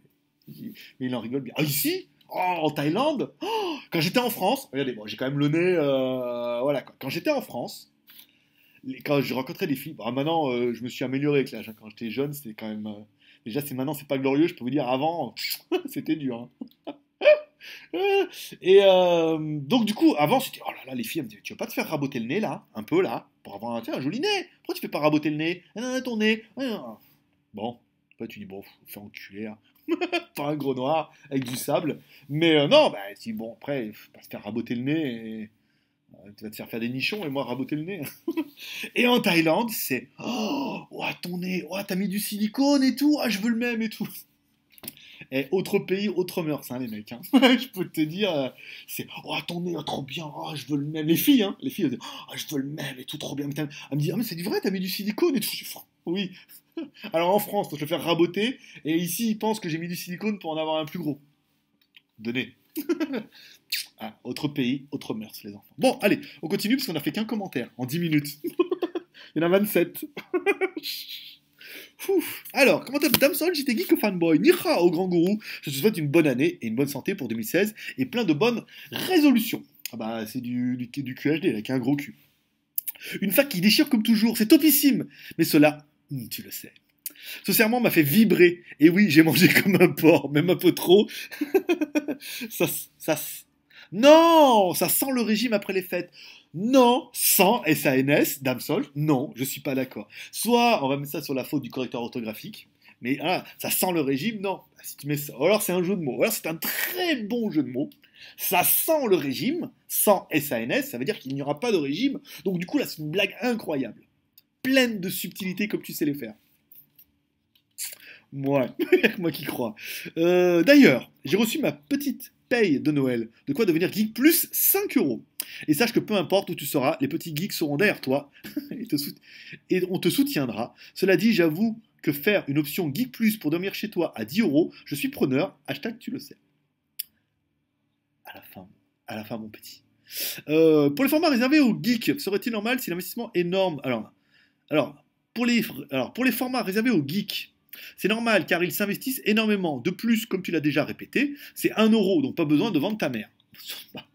[SPEAKER 1] Mais il en rigole bien. Ah, ici? Oh, en Thaïlande? Oh, quand j'étais en France, regardez, bon, j'ai quand même le nez. Voilà, quoi. Quand j'étais en France, quand j'ai rencontré des filles, bon, maintenant je me suis amélioré avec l'âge. Hein. Quand j'étais jeune, c'était quand même. Déjà, maintenant, c'est pas glorieux, je peux vous dire, avant, c'était dur. Hein. Donc, du coup, avant, c'était. Oh là là, les filles, elles me disaient, tu veux pas te faire raboter le nez là? Un peu là? Pour avoir un joli nez? Pourquoi tu fais pas raboter le nez? Ton nez? Bon, après, tu dis, bon, faut faire enculer. Hein. Pas un gros noir avec du sable. Mais non, bah, si, bon, après, faut pas se faire raboter le nez. Tu vas te faire des nichons et moi raboter le nez. Et en Thaïlande, c'est oh, ton nez, oh, t'as mis du silicone et tout, ah, je veux le même et tout. Et autre pays, autre mœurs, hein, les mecs. Hein. Je peux te dire, c'est oh, ton nez, oh, trop bien, oh, je veux le même. Les filles, elles disent, oh, je veux le même et tout, trop bien. Elle me dit, ah, mais c'est du vrai, t'as mis du silicone et tout. Oui. Alors en France, je vais faire raboter, et ici, ils pensent que j'ai mis du silicone pour en avoir un plus gros. De nez. Ah, autre pays, autre mœurs, les enfants. Bon, allez, on continue parce qu'on a fait qu'un commentaire en 10 minutes. Il y en a 27. Alors, commentaire de Damsol, j'étais geek fanboy. Nira au grand gourou. Je te souhaite une bonne année et une bonne santé pour 2016 et plein de bonnes résolutions. Ah bah, c'est du QHD, là, qui a un gros cul. Une fac qui déchire comme toujours, c'est topissime. Mais cela, tu le sais. Ce serment m'a fait vibrer. Et oui, j'ai mangé comme un porc, même un peu trop. ça, non, ça sent le régime après les fêtes. Non, sans SANS, Damsol, non, je suis pas d'accord. Soit on va mettre ça sur la faute du correcteur orthographique, mais ça sent le régime, non. Si tu mets ça, alors c'est un jeu de mots, alors c'est un très bon jeu de mots. Ça sent le régime, sans SANS, ça veut dire qu'il n'y aura pas de régime. Donc du coup là c'est une blague incroyable, pleine de subtilité comme tu sais les faire. Moi, moi qui crois. D'ailleurs, j'ai reçu ma petite paye de Noël. De quoi devenir geek plus 5 euros. Et sache que peu importe où tu seras, les petits geeks seront derrière toi et on te soutiendra. Cela dit, j'avoue que faire une option geek plus pour dormir chez toi à 10 euros, je suis preneur. Hashtag tu le sais. À la fin mon petit. Pour les formats réservés aux geeks, serait-il normal si l'investissement est énorme? Alors, pour les formats réservés aux geeks, c'est normal car ils s'investissent énormément. De plus, comme tu l'as déjà répété, c'est 1 euro, donc pas besoin de vendre ta mère.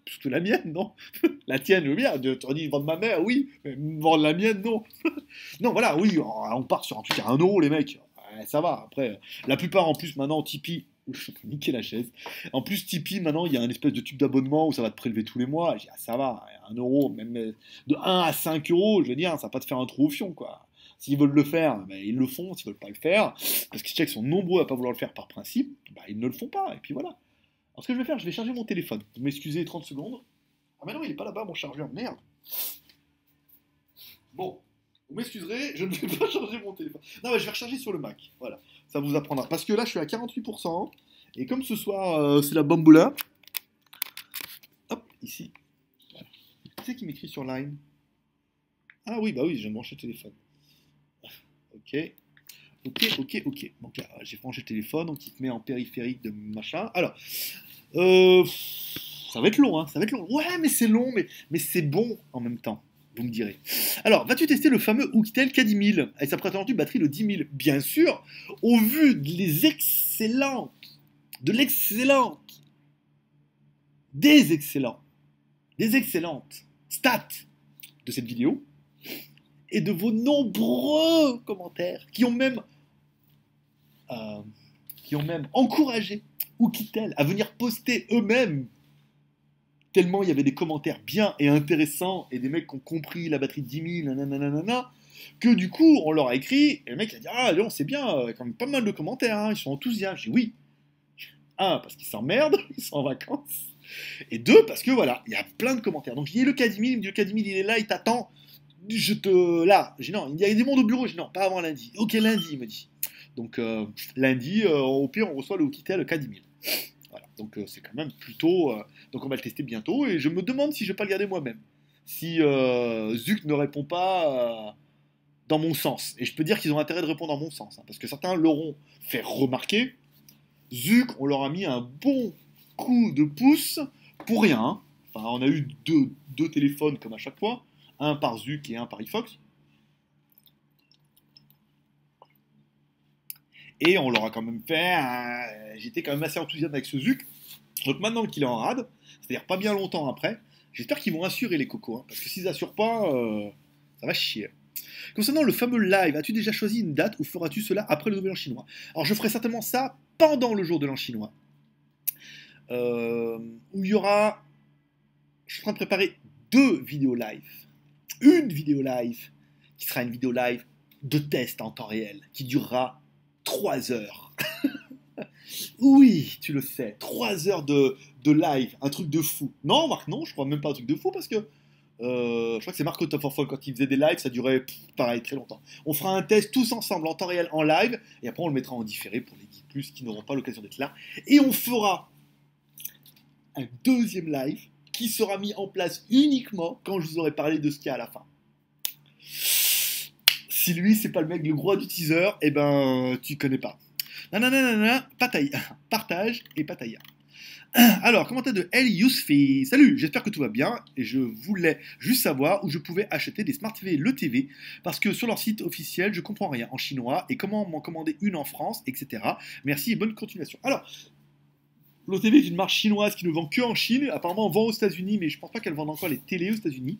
[SPEAKER 1] Surtout la mienne, non. La tienne, oui, bien. Tu as dit vendre ma mère, oui, mais vendre la mienne, non. Non, voilà, oui, on part sur un truc à 1 euro, les mecs. Ouais, ça va. Après, la plupart en plus maintenant, Tipeee, Niquer la chaise. En plus, Tipeee, maintenant, il y a un espèce de tube d'abonnement où ça va te prélever tous les mois. Je dis, ah, ça va, 1 euro, même de 1 à 5 euros, je veux dire, ça va pas te faire un trou au fion, quoi. S'ils veulent le faire, ben, ils le font. S'ils veulent pas le faire, parce que je sais qu'ils sont nombreux à pas vouloir le faire par principe, ben, ils ne le font pas. Et puis voilà. Alors, ce que je vais faire, je vais charger mon téléphone. Vous m'excusez 30 secondes. Ah, mais non, il est pas là-bas, mon chargeur. Merde. Bon, vous m'excuserez, je ne vais pas charger mon téléphone. Non, mais je vais recharger sur le Mac. Voilà, ça vous apprendra. Parce que là, je suis à 48%. Et comme ce soir, c'est la bamboula. Hop, ici. Voilà. Qui c'est qui m'écrit sur Line? Ah oui, bah oui, je viens de brancher le téléphone. Ok. Ok. Donc là, j'ai branché le téléphone, donc il te met en périphérique de machin. Alors, euh, ça va être long, hein, ça va être long. Ouais, mais c'est long, mais c'est bon en même temps, vous me direz. Alors, vas-tu tester le fameux Oukitel K10000 avec sa prétendue batterie de 10 000? Bien sûr, au vu de l'excellente, des excellentes stats de cette vidéo et de vos nombreux commentaires euh, qui ont même encouragé Oukitel à venir poster eux-mêmes, tellement il y avait des commentaires bien et intéressants et des mecs qui ont compris la batterie de 10 000, nanana, que du coup on leur a écrit et le mec a dit ah non c'est bien, il y a quand même pas mal de commentaires, hein, ils sont enthousiastes. J'ai dit oui. Un, parce qu'ils s'emmerdent, ils sont en vacances. Et deux, parce que voilà, il y a plein de commentaires. Donc il y a le K10000, il me dit le K10000 il est là, il t'attend. Je te. Là, j'ai non, il y a des mondes au bureau, j'ai non, pas avant lundi. Ok, lundi, il me dit. Donc lundi, au pire, on reçoit le Oukitel K10000. Voilà, donc c'est quand même plutôt. Donc on va le tester bientôt et je me demande si je vais pas le garder moi-même. Si Zuc ne répond pas dans mon sens. Et je peux dire qu'ils ont intérêt de répondre dans mon sens, hein, parce que certains l'auront fait remarquer. Zuc, on leur a mis un bon coup de pouce pour rien, hein. Enfin, on a eu deux téléphones comme à chaque fois, un par Zuc et un par iFox. Et on leur a quand même fait. J'étais quand même assez enthousiaste avec ce Zuc. Donc maintenant qu'il est en rade, c'est-à-dire pas bien longtemps après, j'espère qu'ils vont assurer les cocos, hein, parce que s'ils assurent pas, ça va chier. Concernant le fameux live, as-tu déjà choisi une date ou feras-tu cela après le nouvel an chinois? Alors je ferai certainement ça pendant le jour de l'an chinois, où il y aura, je suis en train de préparer 2 vidéos live. Une vidéo live qui sera une vidéo live de test en temps réel, qui durera 3 heures. Oui, tu le sais, 3 heures de live, un truc de fou. Non, Marc, non, je crois même pas un truc de fou parce que je crois que c'est Marco Tofforfol quand il faisait des lives, ça durait pareil très longtemps. On fera un test tous ensemble en temps réel en live et après on le mettra en différé pour les Geek Plus qui n'auront pas l'occasion d'être là. Et on fera un deuxième live qui sera mis en place uniquement quand je vous aurai parlé de ce qu'il y a à la fin. Si lui c'est pas le mec le gros du teaser, eh ben tu connais pas. Nanana, partage et pataya. Alors, commentaire de El Yousfi. Salut, j'espère que tout va bien. Et je voulais juste savoir où je pouvais acheter des Smart TV Le TV. Parce que sur leur site officiel, je comprends rien en chinois. Et comment m'en commander une en France, etc. Merci et bonne continuation. Alors, Le TV est une marque chinoise qui ne vend que en Chine. Apparemment, on vend aux États-Unis, mais je pense pas qu'elle vende encore les télés aux États-Unis.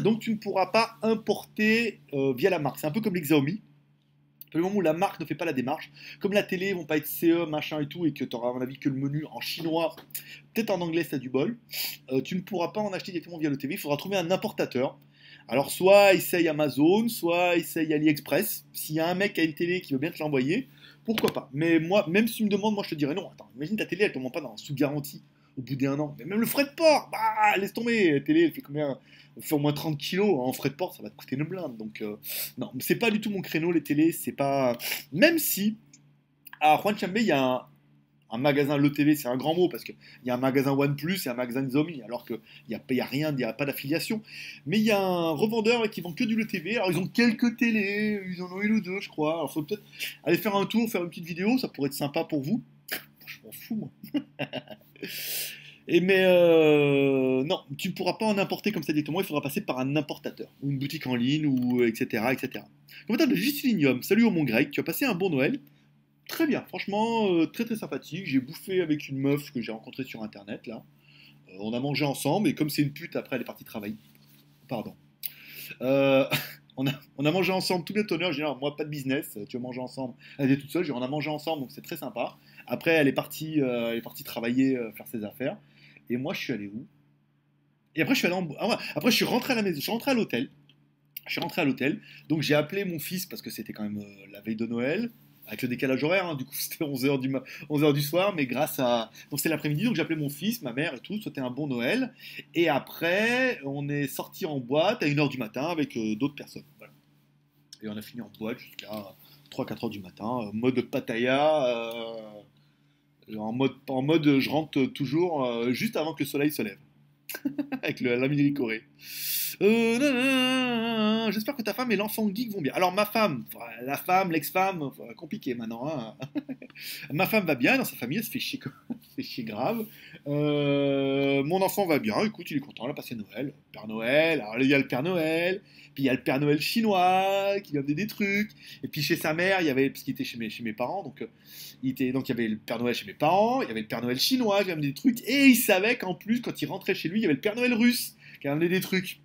[SPEAKER 1] Donc, tu ne pourras pas importer via la marque. C'est un peu comme les Xiaomi. Le moment où la marque ne fait pas la démarche, comme la télé, ils vont pas être CE, machin et tout, et que tu auras à mon avis que le menu en chinois, peut-être en anglais, ça a du bol, tu ne pourras pas en acheter directement via le TV, il faudra trouver un importateur. Alors soit essaye Amazon, soit essaye AliExpress. S'il y a un mec qui a une télé qui veut bien te l'envoyer, pourquoi pas. Mais moi, même si tu me demandes, moi je te dirais non. Attends, imagine ta télé, elle ne te ment pas dans sous garantie au bout d'un an. Mais même le frais de port, bah laisse tomber. La télé, elle fait combien? Elle fait au moins 30 kilos. En frais de port, ça va te coûter une blinde. Donc non, c'est pas du tout mon créneau, les télés. C'est pas. Même si à Juan Chambé, il y a un magasin Le TV, c'est un grand mot parce qu'il y a un magasin OnePlus et un magasin Xiaomi, alors qu'il n'y a rien, il n'y a pas d'affiliation. Mais il y a un revendeur qui vend que du Le TV. Alors ils ont quelques télés, ils en ont une ou deux, je crois. Alors il faut peut-être aller faire un tour, faire une petite vidéo, ça pourrait être sympa pour vous. Je m'en fous, moi. Et mais non, tu ne pourras pas en importer comme ça directement, il faudra passer par un importateur, ou une boutique en ligne, ou etc. etc. Commentaire de Justilinium, salut au mon grec, tu as passé un bon Noël? Très bien, franchement, très très sympathique. J'ai bouffé avec une meuf que j'ai rencontrée sur internet là. On a mangé ensemble et comme c'est une pute, après elle est partie travailler. Pardon. Euh, on a mangé ensemble tout bien honneur. J'ai dit, non, moi pas de business, tu veux manger ensemble. Elle était toute seule, on a mangé ensemble donc c'est très sympa. Après, elle est partie travailler, faire ses affaires. Et moi, je suis allé où? Et après, je suis allé après, je suis rentré à la maison, je suis rentré à l'hôtel. Je suis rentré à l'hôtel, donc j'ai appelé mon fils parce que c'était quand même la veille de Noël, avec le décalage horaire, hein, du coup c'était 11h 11h du soir, mais grâce à... Donc c'était l'après-midi, donc j'ai appelé mon fils, ma mère et tout, c'était un bon Noël. Et après, on est sorti en boîte à 1h du matin avec d'autres personnes. Voilà. Et on a fini en boîte jusqu'à 3-4 heures du matin, mode Pattaya, en mode je rentre toujours juste avant que le soleil se lève, avec la mini Corée. J'espère que ta femme et l'enfant geek vont bien. Alors ma femme, enfin, la femme, l'ex-femme, enfin, compliqué maintenant, hein. Ma femme va bien dans sa famille, elle se fait chier, elle se fait chier grave. Mon enfant va bien, écoute, il est content, il a passé Noël. Père Noël, alors il y a le Père Noël, puis il y a le Père Noël chinois qui lui a donné des trucs. Et puis chez sa mère, il y avait, parce qu'il était chez mes parents, donc, donc il y avait le Père Noël chez mes parents, il y avait le Père Noël chinois qui lui a amené des trucs, et il savait qu'en plus, quand il rentrait chez lui, il y avait le Père Noël russe qui a amené des trucs.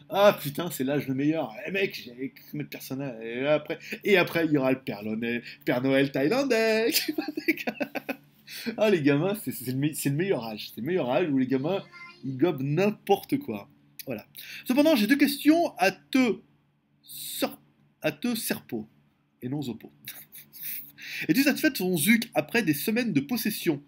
[SPEAKER 1] Ah putain, c'est l'âge le meilleur. Eh mec, j'ai mettre personnage. Et après, il y aura le Père Noël thaïlandais. Ah, les gamins, c'est le meilleur âge. C'est le meilleur âge où les gamins, ils gobent n'importe quoi. Voilà. Cependant, j'ai deux questions à te serpo. Et non Zopo. Es-tu satisfait de ton Zuc après des semaines de possession?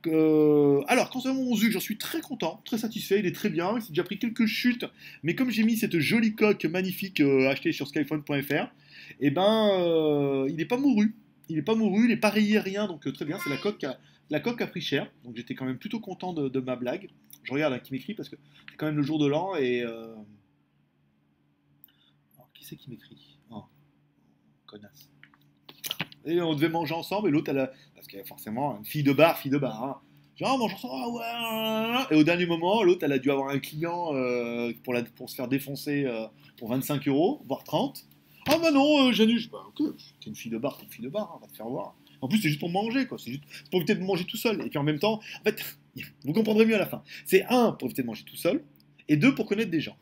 [SPEAKER 1] Alors, concernant mon Zug, j'en suis très content, très satisfait, il est très bien, il s'est déjà pris quelques chutes, mais comme j'ai mis cette jolie coque magnifique achetée sur skyphone.fr, eh ben, il n'est pas mouru. Il n'est pas mouru, il n'est pas rayé, rien, donc très bien, c'est la coque a pris cher, donc j'étais quand même plutôt content de ma blague. Je regarde qui m'écrit parce que c'est quand même le jour de l'an et... Alors, qui c'est qui m'écrit? Oh, connasse. Et on devait manger ensemble, et l'autre, parce que forcément, une fille de bar, hein. Genre, on mange ensemble, ah ouais. Et au dernier moment, l'autre, elle a dû avoir un client pour se faire défoncer pour 25 euros, voire 30. Ah bah non, j'annule. Bah, ok, t'es une fille de bar, hein, va te faire voir. En plus, c'est juste pour manger, quoi. C'est pour éviter de manger tout seul. Et puis en même temps, en fait, vous comprendrez mieux à la fin. C'est un, pour éviter de manger tout seul, et deux, pour connaître des gens.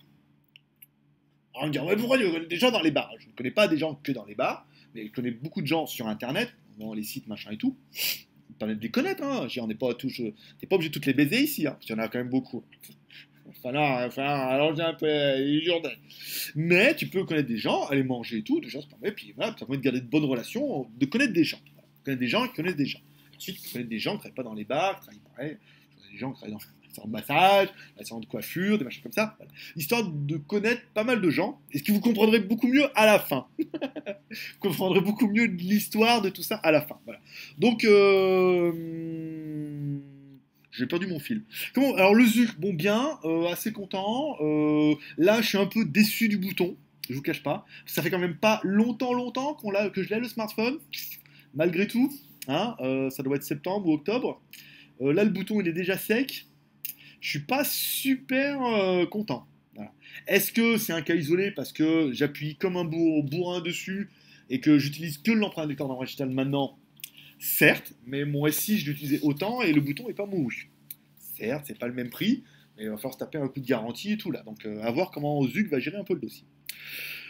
[SPEAKER 1] Alors, on me dit, ouais, pourquoi tu connais des gens dans les bars? Je ne connais pas des gens que dans les bars, mais je connais beaucoup de gens sur Internet, dans les sites, machin et tout. Ça permet de les connaître, hein. On n'est pas tous, t'es pas obligé de toutes les baiser ici, hein, parce qu'il y en a quand même beaucoup. Enfin, allonger un peu les journées. Mais tu peux connaître des gens, aller manger et tout, déjà ça permet, puis voilà, ça permet de garder de bonnes relations, de connaître des gens. Voilà. Connaître des gens qui connaissent des gens. Ensuite, tu peux connaître des gens qui ne travaillent pas dans les bars, qui travaillent pareil, des gens qui travaillent dans les salons de massage, les salons de coiffure, des machins comme ça. Voilà. Histoire de connaître pas mal de gens, et ce qui vous comprendrez beaucoup mieux à la fin. Vous comprendrez beaucoup mieux de l'histoire de tout ça à la fin. Voilà. Donc, j'ai perdu mon fil. Comment? Alors le Zuc, bon bien, assez content. Là, je suis un peu déçu du bouton. Je vous cache pas. Ça fait quand même pas longtemps que je l'ai le smartphone, malgré tout. Hein, ça doit être septembre ou octobre. Là, le bouton il est déjà sec. Je suis pas super content. Voilà. Est-ce que c'est un cas isolé parce que j'appuie comme un bourrin dessus et que j'utilise que l'empreinte vecteur d'empreinte digitale maintenant? Certes, mais mon S6 je l'utilisais autant et le bouton n'est pas mouru. Certes, c'est pas le même prix, mais il va falloir se taper un coup de garantie et tout là. Donc à voir comment Zug va gérer un peu le dossier.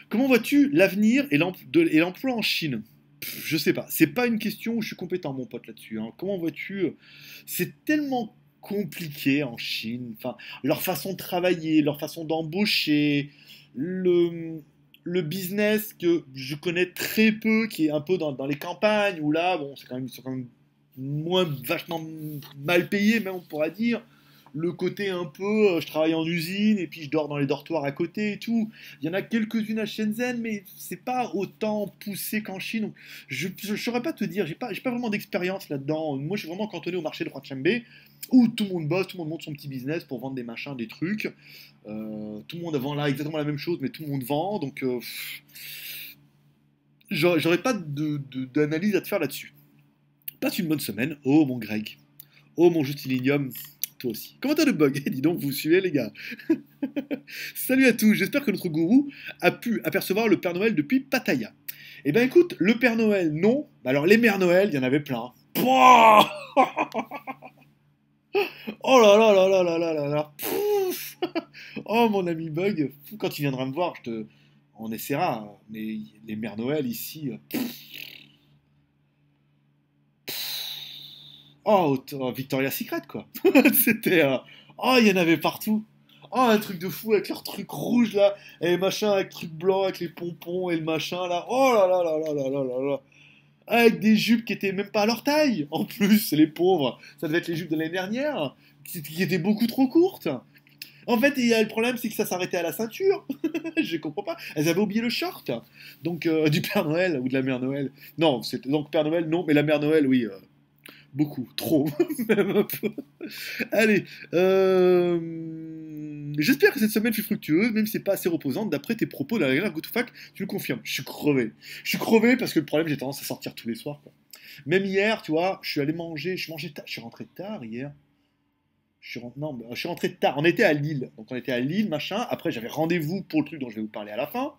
[SPEAKER 1] Comment vois-tu l'avenir et l'emploi en Chine? Je sais pas. C'est pas une question où je suis compétent, mon pote, là-dessus, hein. Comment vois-tu? C'est tellement compliqué en Chine. Enfin, leur façon de travailler, leur façon d'embaucher, le, le business que je connais très peu, qui est un peu dans les campagnes, où là, bon, c'est quand même moins vachement mal payé, même on pourra dire. Le côté un peu, je travaille en usine et puis je dors dans les dortoirs à côté et tout. Il y en a quelques-unes à Shenzhen, mais c'est pas autant poussé qu'en Chine. Donc, je saurais pas te dire, j'ai pas vraiment d'expérience là-dedans. Moi, je suis vraiment cantonné au marché de Huaqiangbei, où tout le monde bosse, tout le monde monte son petit business pour vendre des machins, des trucs. Tout le monde vend là exactement la même chose, mais tout le monde vend. Donc, j'aurais pas d'analyse à te faire là-dessus. Passe une bonne semaine. Oh mon Greg. Oh mon Justilinium. Toi aussi. Comment t'as le bug? Dis donc, vous suivez les gars. Salut à tous, j'espère que notre gourou a pu apercevoir le Père Noël depuis Pattaya. Eh ben écoute, le Père Noël, non. Alors les Mères Noël, il y en avait plein. Pouah. Oh là là là là là là là là. Pouf. Oh mon ami Bug, quand tu viendras me voir, on essaiera. Mais les Mères Noël ici, Victoria's Secret, quoi. C'était. Oh, il y en avait partout. Oh, un truc de fou avec leur truc rouge là, et machin avec truc blanc, avec les pompons et le machin là. Oh là là là là là là là là. Avec des jupes qui étaient même pas à leur taille. En plus, les pauvres, ça devait être les jupes de l'année dernière, qui étaient beaucoup trop courtes. En fait, le problème, c'est que ça s'arrêtait à la ceinture. Je comprends pas. Elles avaient oublié le short. Donc, du Père Noël ou de la Mère Noël. Non, donc Père Noël, non, mais la Mère Noël, oui. Beaucoup, trop, même un peu. Allez, j'espère que cette semaine fut fructueuse, même si c'est pas assez reposante. D'après tes propos dans la dernière GoToFac, tu le confirmes. Je suis crevé. Je suis crevé parce que le problème, j'ai tendance à sortir tous les soirs, quoi. Même hier, tu vois, je suis allé manger, je suis rentré tard hier. Non, je suis rentré tard. On était à Lille, donc on était à Lille, machin. Après, j'avais rendez-vous pour le truc dont je vais vous parler à la fin.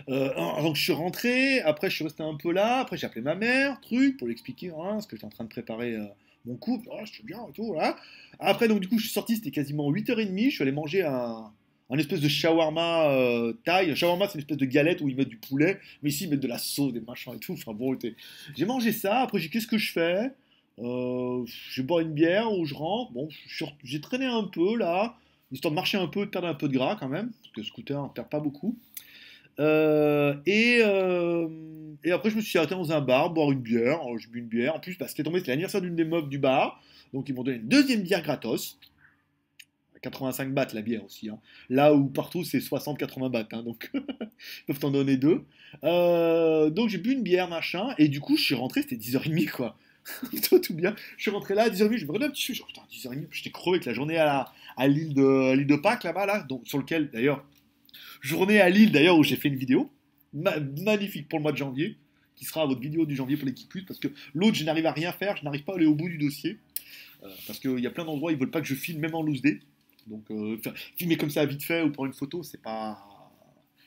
[SPEAKER 1] Donc je suis rentré, après je suis resté un peu là, après j'ai appelé ma mère, truc, pour lui expliquer ce que j'étais en train de préparer mon couple, je suis bien et tout, voilà. Après donc du coup je suis sorti, c'était quasiment 8h30, je suis allé manger un espèce de shawarma thaï. Un shawarma c'est une espèce de galette où ils mettent du poulet, mais ici ils mettent de la sauce, des machins et tout, enfin bon, j'ai mangé ça, après j'ai dit qu'est-ce que je fais. Je bois une bière ou je rentre, bon, j'ai traîné un peu là, histoire de marcher un peu, de perdre un peu de gras quand même, parce que scooter on perd pas beaucoup. Et après, je me suis arrêté dans un bar, boire une bière. J'ai bu une bière. En plus, c'était tombé, c'était l'anniversaire d'une des meufs du bar. Donc, ils m'ont donné une deuxième bière gratos. 85 bahts la bière aussi, hein. Là où partout c'est 60-80 bahts, hein, donc ils peuvent t'en donner deux. Donc j'ai bu une bière, machin, et du coup je suis rentré, c'était 10h30 quoi. Tout bien. Je suis rentré là à 10h30, je me regardais un petit peu, genre, putain, 10h30, j'étais crevé avec la journée à l'île de Pâques là-bas, là, donc, sur lequel d'ailleurs journée à Lille d'ailleurs où j'ai fait une vidéo magnifique pour le mois de janvier, qui sera votre vidéo du janvier pour les Kikus, parce que l'autre je n'arrive à rien faire, je n'arrive pas à aller au bout du dossier, parce qu'il y a plein d'endroits ils veulent pas que je filme même en loose day, donc filmer comme ça vite fait ou prendre une photo c'est pas,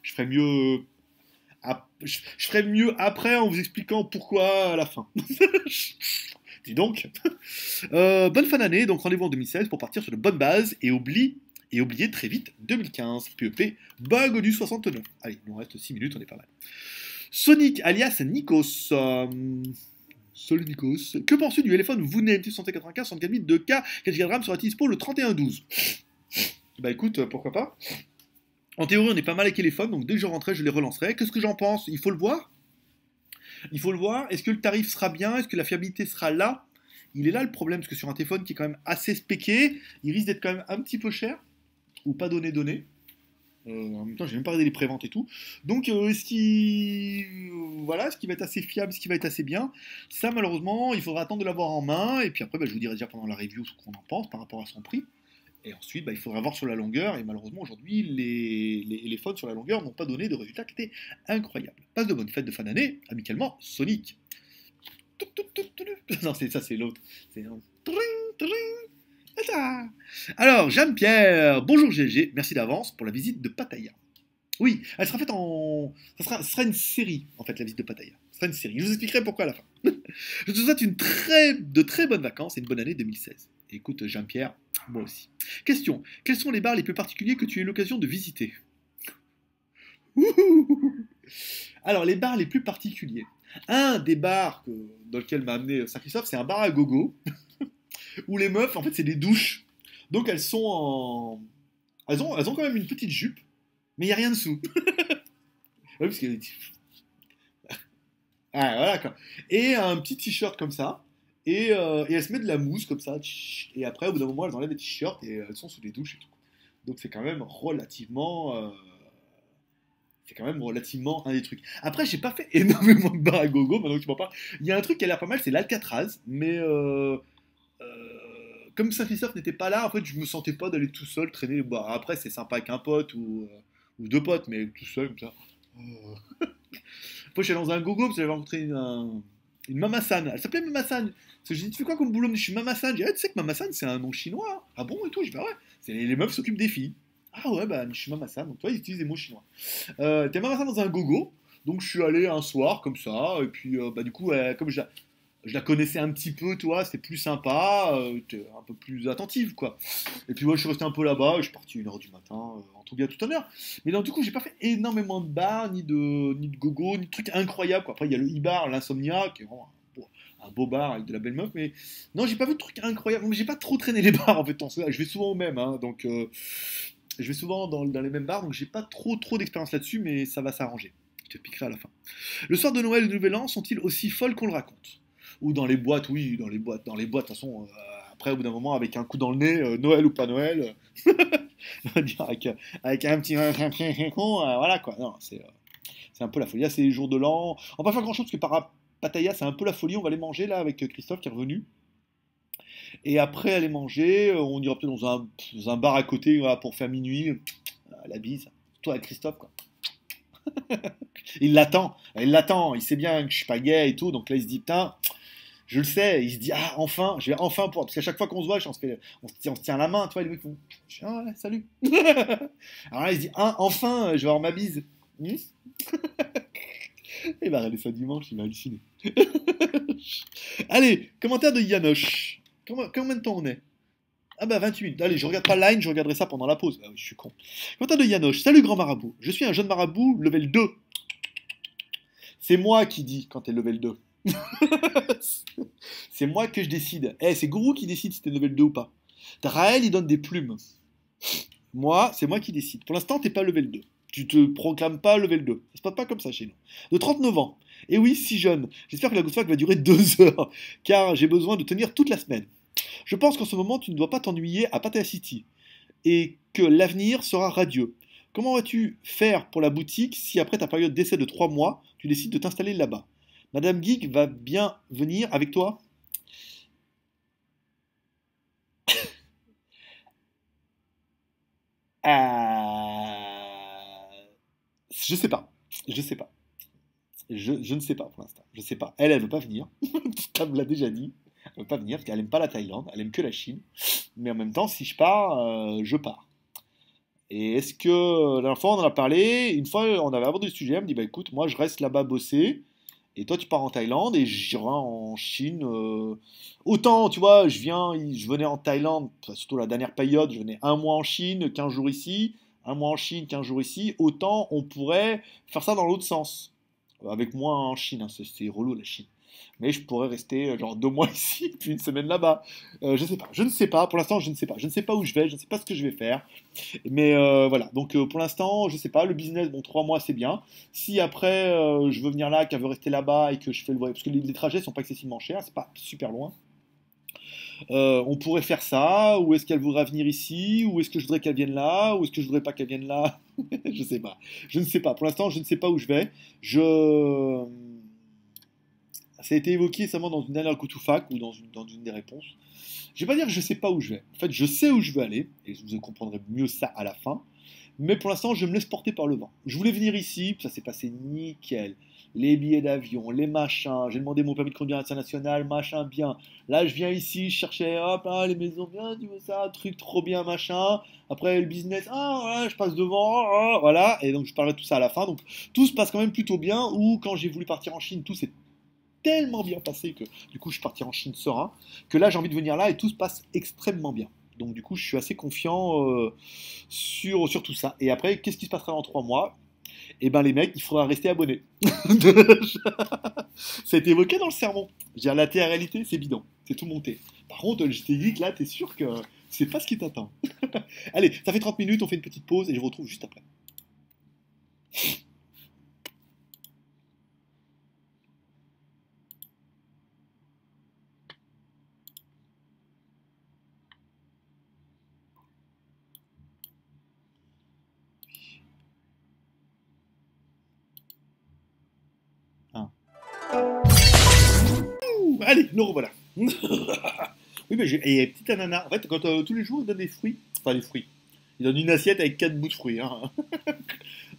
[SPEAKER 1] je ferais mieux, je ferais mieux après en vous expliquant pourquoi à la fin. Dis donc. Bonne fin d'année, donc rendez-vous en 2016 pour partir sur de bonnes bases et oublier très vite 2015. PEP, bug du 69. Allez, il nous reste 6 minutes, on est pas mal. Sonic, alias Nikos. Salut Nikos. Que penses-tu du téléphone Vune MT695 64 bits 2K 4 Go de RAM sera-t-il dispo le 31-12? Bah écoute, pourquoi pas. En théorie, on est pas mal avec les téléphones, donc dès que je rentrerai, je les relancerai. Qu'est-ce que j'en pense? Il faut le voir. Il faut le voir. Est-ce que le tarif sera bien? Est-ce que la fiabilité sera là? Il est là le problème, parce que sur un téléphone qui est quand même assez spéqué, il risque d'être quand même un petit peu cher, ou pas donné. En même temps, j'ai même pas regardé les préventes et tout. Donc, voilà, ce qui va être assez fiable, ce qui va être assez bien, ça malheureusement, il faudra attendre de l'avoir en main. Et puis après, je vous dirai déjà pendant la review ce qu'on en pense par rapport à son prix. Et ensuite, il faudra voir sur la longueur. Et malheureusement, aujourd'hui, les phones sur la longueur n'ont pas donné de résultats qui étaient incroyables. Passe de bonnes fêtes de fin d'année, amicalement, Sonic. Non, c'est l'autre. C'est un... Alors, Jean-Pierre, bonjour GLG, merci d'avance pour la visite de Pattaya. Oui, elle sera faite en... Ce sera une série, en fait, la visite de Pattaya. Ce sera une série. Je vous expliquerai pourquoi à la fin. Je te souhaite de très bonnes vacances et une bonne année 2016. Écoute, Jean-Pierre, moi aussi. Question, quels sont les bars les plus particuliers que tu as eu l'occasion de visiter? Alors, les bars les plus particuliers. Un des bars dans lequel m'a amené Saint-Christophe, c'est un bar à gogo, où les meufs, en fait, c'est des douches. Donc, elles sont en... elles ont quand même une petite jupe, mais il n'y a rien dessous. Ouais, parce que... Ah, voilà, quoi. Et un petit t-shirt comme ça, et elles se mettent de la mousse comme ça, et après, au bout d'un moment, elles enlèvent les t-shirts, et elles sont sous les douches et tout. Donc, c'est quand même relativement un des trucs. Après, j'ai pas fait énormément de bar à gogo, maintenant que tu m'en parles. Il y a un truc qui a l'air pas mal, c'est l'Alcatraz, mais comme Saint-Christophe n'était pas là, en fait, je me sentais pas d'aller tout seul traîner. Bah, après, c'est sympa avec un pote ou deux potes, mais tout seul comme ça. Après, je suis allé dans un gogo parce que j'avais rencontré une Mama-san. Elle s'appelait Mama-san. Parce que j'ai dit, tu fais quoi comme boulot? Je suis Mama-san. J'ai dit, ah, tu sais que Mama-san, c'est un nom chinois. Ah bon et tout? Je dis, bah ouais, c'est les meufs s'occupent des filles. Ah ouais, bah je suis Mama-san. Donc toi, ils utilisent des mots chinois. T'es Mama-san dans un gogo. Donc je suis allé un soir comme ça. Et puis, du coup, comme je la connaissais un petit peu, toi, c'était plus sympa, t'es un peu plus attentive, quoi. Et puis moi, je suis resté un peu là-bas, je suis parti 1h du matin, en tout bien tout honneur. Mais donc, du coup, j'ai pas fait énormément de bars, ni de gogo, ni de trucs incroyables, quoi. Après, il y a le e-bar, l'Insomnia, qui est vraiment un beau bar avec de la belle meuf, mais non, j'ai pas vu de trucs incroyables. Mais j'ai pas trop traîné les bars en fait. Je vais souvent au même, hein, donc je vais souvent dans les mêmes bars, donc j'ai pas trop d'expérience là-dessus, mais ça va s'arranger. Je te piquerai à la fin. Le soir de Noël et de Nouvel An sont-ils aussi folles qu'on le raconte? Ou dans les boîtes, oui, de toute façon, après, au bout d'un moment, avec un coup dans le nez, Noël ou pas Noël, on va dire avec un petit con, voilà quoi. Non, c'est un peu la folie. Là, c'est les jours de l'an. On va pas faire grand chose parce que Pattaya, c'est un peu la folie. On va aller manger là avec Christophe qui est revenu. Et après aller manger, on ira peut-être dans un bar à côté voilà, pour faire minuit. La bise. Toi avec Christophe, quoi. Il sait bien que je suis pas gay et tout, donc là il se dit putain, je le sais, il se dit ah enfin, je vais enfin pouvoir, parce qu'à chaque fois qu'on se voit, on se tient la main, tu vois, les mecs font, je dis, ah ouais, salut. Alors là il se dit ah enfin, je vais avoir ma bise. Hmm. Il va regarder ça dimanche, il va halluciner. Allez, commentaire de Yanoche. Combien de temps on est? Ah bah 28 minutes. Allez, je regarde pas Line, je regarderai ça pendant la pause. Ah oui, je suis con. Commentaire de Yanoche. Salut grand marabout. Je suis un jeune marabout, level 2. C'est moi qui dis quand t'es level 2. C'est moi que je décide. Eh, c'est Gourou qui décide si t'es level 2 ou pas. Raël, il donne des plumes. Moi, c'est moi qui décide. Pour l'instant, t'es pas level 2. Tu te proclames pas level 2. Ça se passe pas comme ça chez nous. De 39 ans. Et oui, si jeune. J'espère que la Good Fac va durer 2 heures. Car j'ai besoin de tenir toute la semaine. Je pense qu'en ce moment, tu ne dois pas t'ennuyer à Pattaya City. Et que l'avenir sera radieux. Comment vas-tu faire pour la boutique si après ta période d'essai de 3 mois, tu décides de t'installer là-bas? Madame Geek va bien venir avec toi? Je sais pas. Je sais pas. Je ne sais pas pour l'instant. Je sais pas. Elle veut pas venir. Comme l'a déjà dit. Elle veut pas venir parce qu'elle aime pas la Thaïlande. Elle aime que la Chine. Mais en même temps, si je pars, je pars. Et est-ce que, la dernière fois, on en a parlé, une fois, on avait abordé le sujet, elle me dit, bah écoute, moi, je reste là-bas bosser, et toi, tu pars en Thaïlande, et j'irai en Chine. Autant, tu vois, je venais en Thaïlande, enfin, surtout la dernière période, je venais un mois en Chine, 15 jours ici, un mois en Chine, 15 jours ici, autant on pourrait faire ça dans l'autre sens. Avec moi en Chine, hein, c'est relou la Chine. Mais je pourrais rester genre 2 mois ici, puis une semaine là-bas. Je sais pas, je ne sais pas, pour l'instant je ne sais pas. Je ne sais pas où je vais, je ne sais pas ce que je vais faire. Mais voilà, donc pour l'instant, je sais pas, le business, bon, 3 mois c'est bien. Si après je veux venir là, qu'elle veut rester là-bas et que je fais le voyage, parce que les trajets sont pas excessivement chers, c'est pas super loin. On pourrait faire ça, ou est-ce qu'elle voudrait venir ici, ou est-ce que je voudrais qu'elle vienne là, ou est-ce que je voudrais pas qu'elle vienne là? Je sais pas. Je ne sais pas. Pour l'instant, je ne sais pas où je vais. Ça a été évoqué récemment dans une dernière Fac ou dans une des réponses. Je vais pas dire que je sais pas où je vais. En fait, je sais où je veux aller, et vous comprendrez mieux ça à la fin. Mais pour l'instant, je me laisse porter par le vent. Je voulais venir ici, ça s'est passé nickel. Les billets d'avion, les machins, j'ai demandé mon permis de conduire international, machin bien. Là, je viens ici, je cherchais, hop, là, les maisons bien, tu veux ça, truc trop bien, machin. Après, le business, ah, voilà, je passe devant, ah, voilà. Et donc, je parlerai de tout ça à la fin. Donc, tout se passe quand même plutôt bien. Ou quand j'ai voulu partir en Chine, tout s'est tellement bien passé que du coup je suis parti en Chine serein, que là j'ai envie de venir là et tout se passe extrêmement bien. Donc du coup je suis assez confiant sur tout ça. Et après, qu'est-ce qui se passera dans 3 mois? Eh ben les mecs, il faudra rester abonné. Ça a été évoqué dans le sermon. Je veux dire, la télé-réalité, c'est bidon. C'est tout monté. Par contre, je t'ai dit que là, t'es sûr que c'est pas ce qui t'attend. Allez, ça fait 30 minutes, on fait une petite pause et je vous retrouve juste après. Hein. Allez, nous revoilà. Oui, mais et petite ananas. En fait, quand tous les jours, ils donnent des fruits. Enfin, des fruits. Ils donnent une assiette avec 4 bouts de fruits. Hein.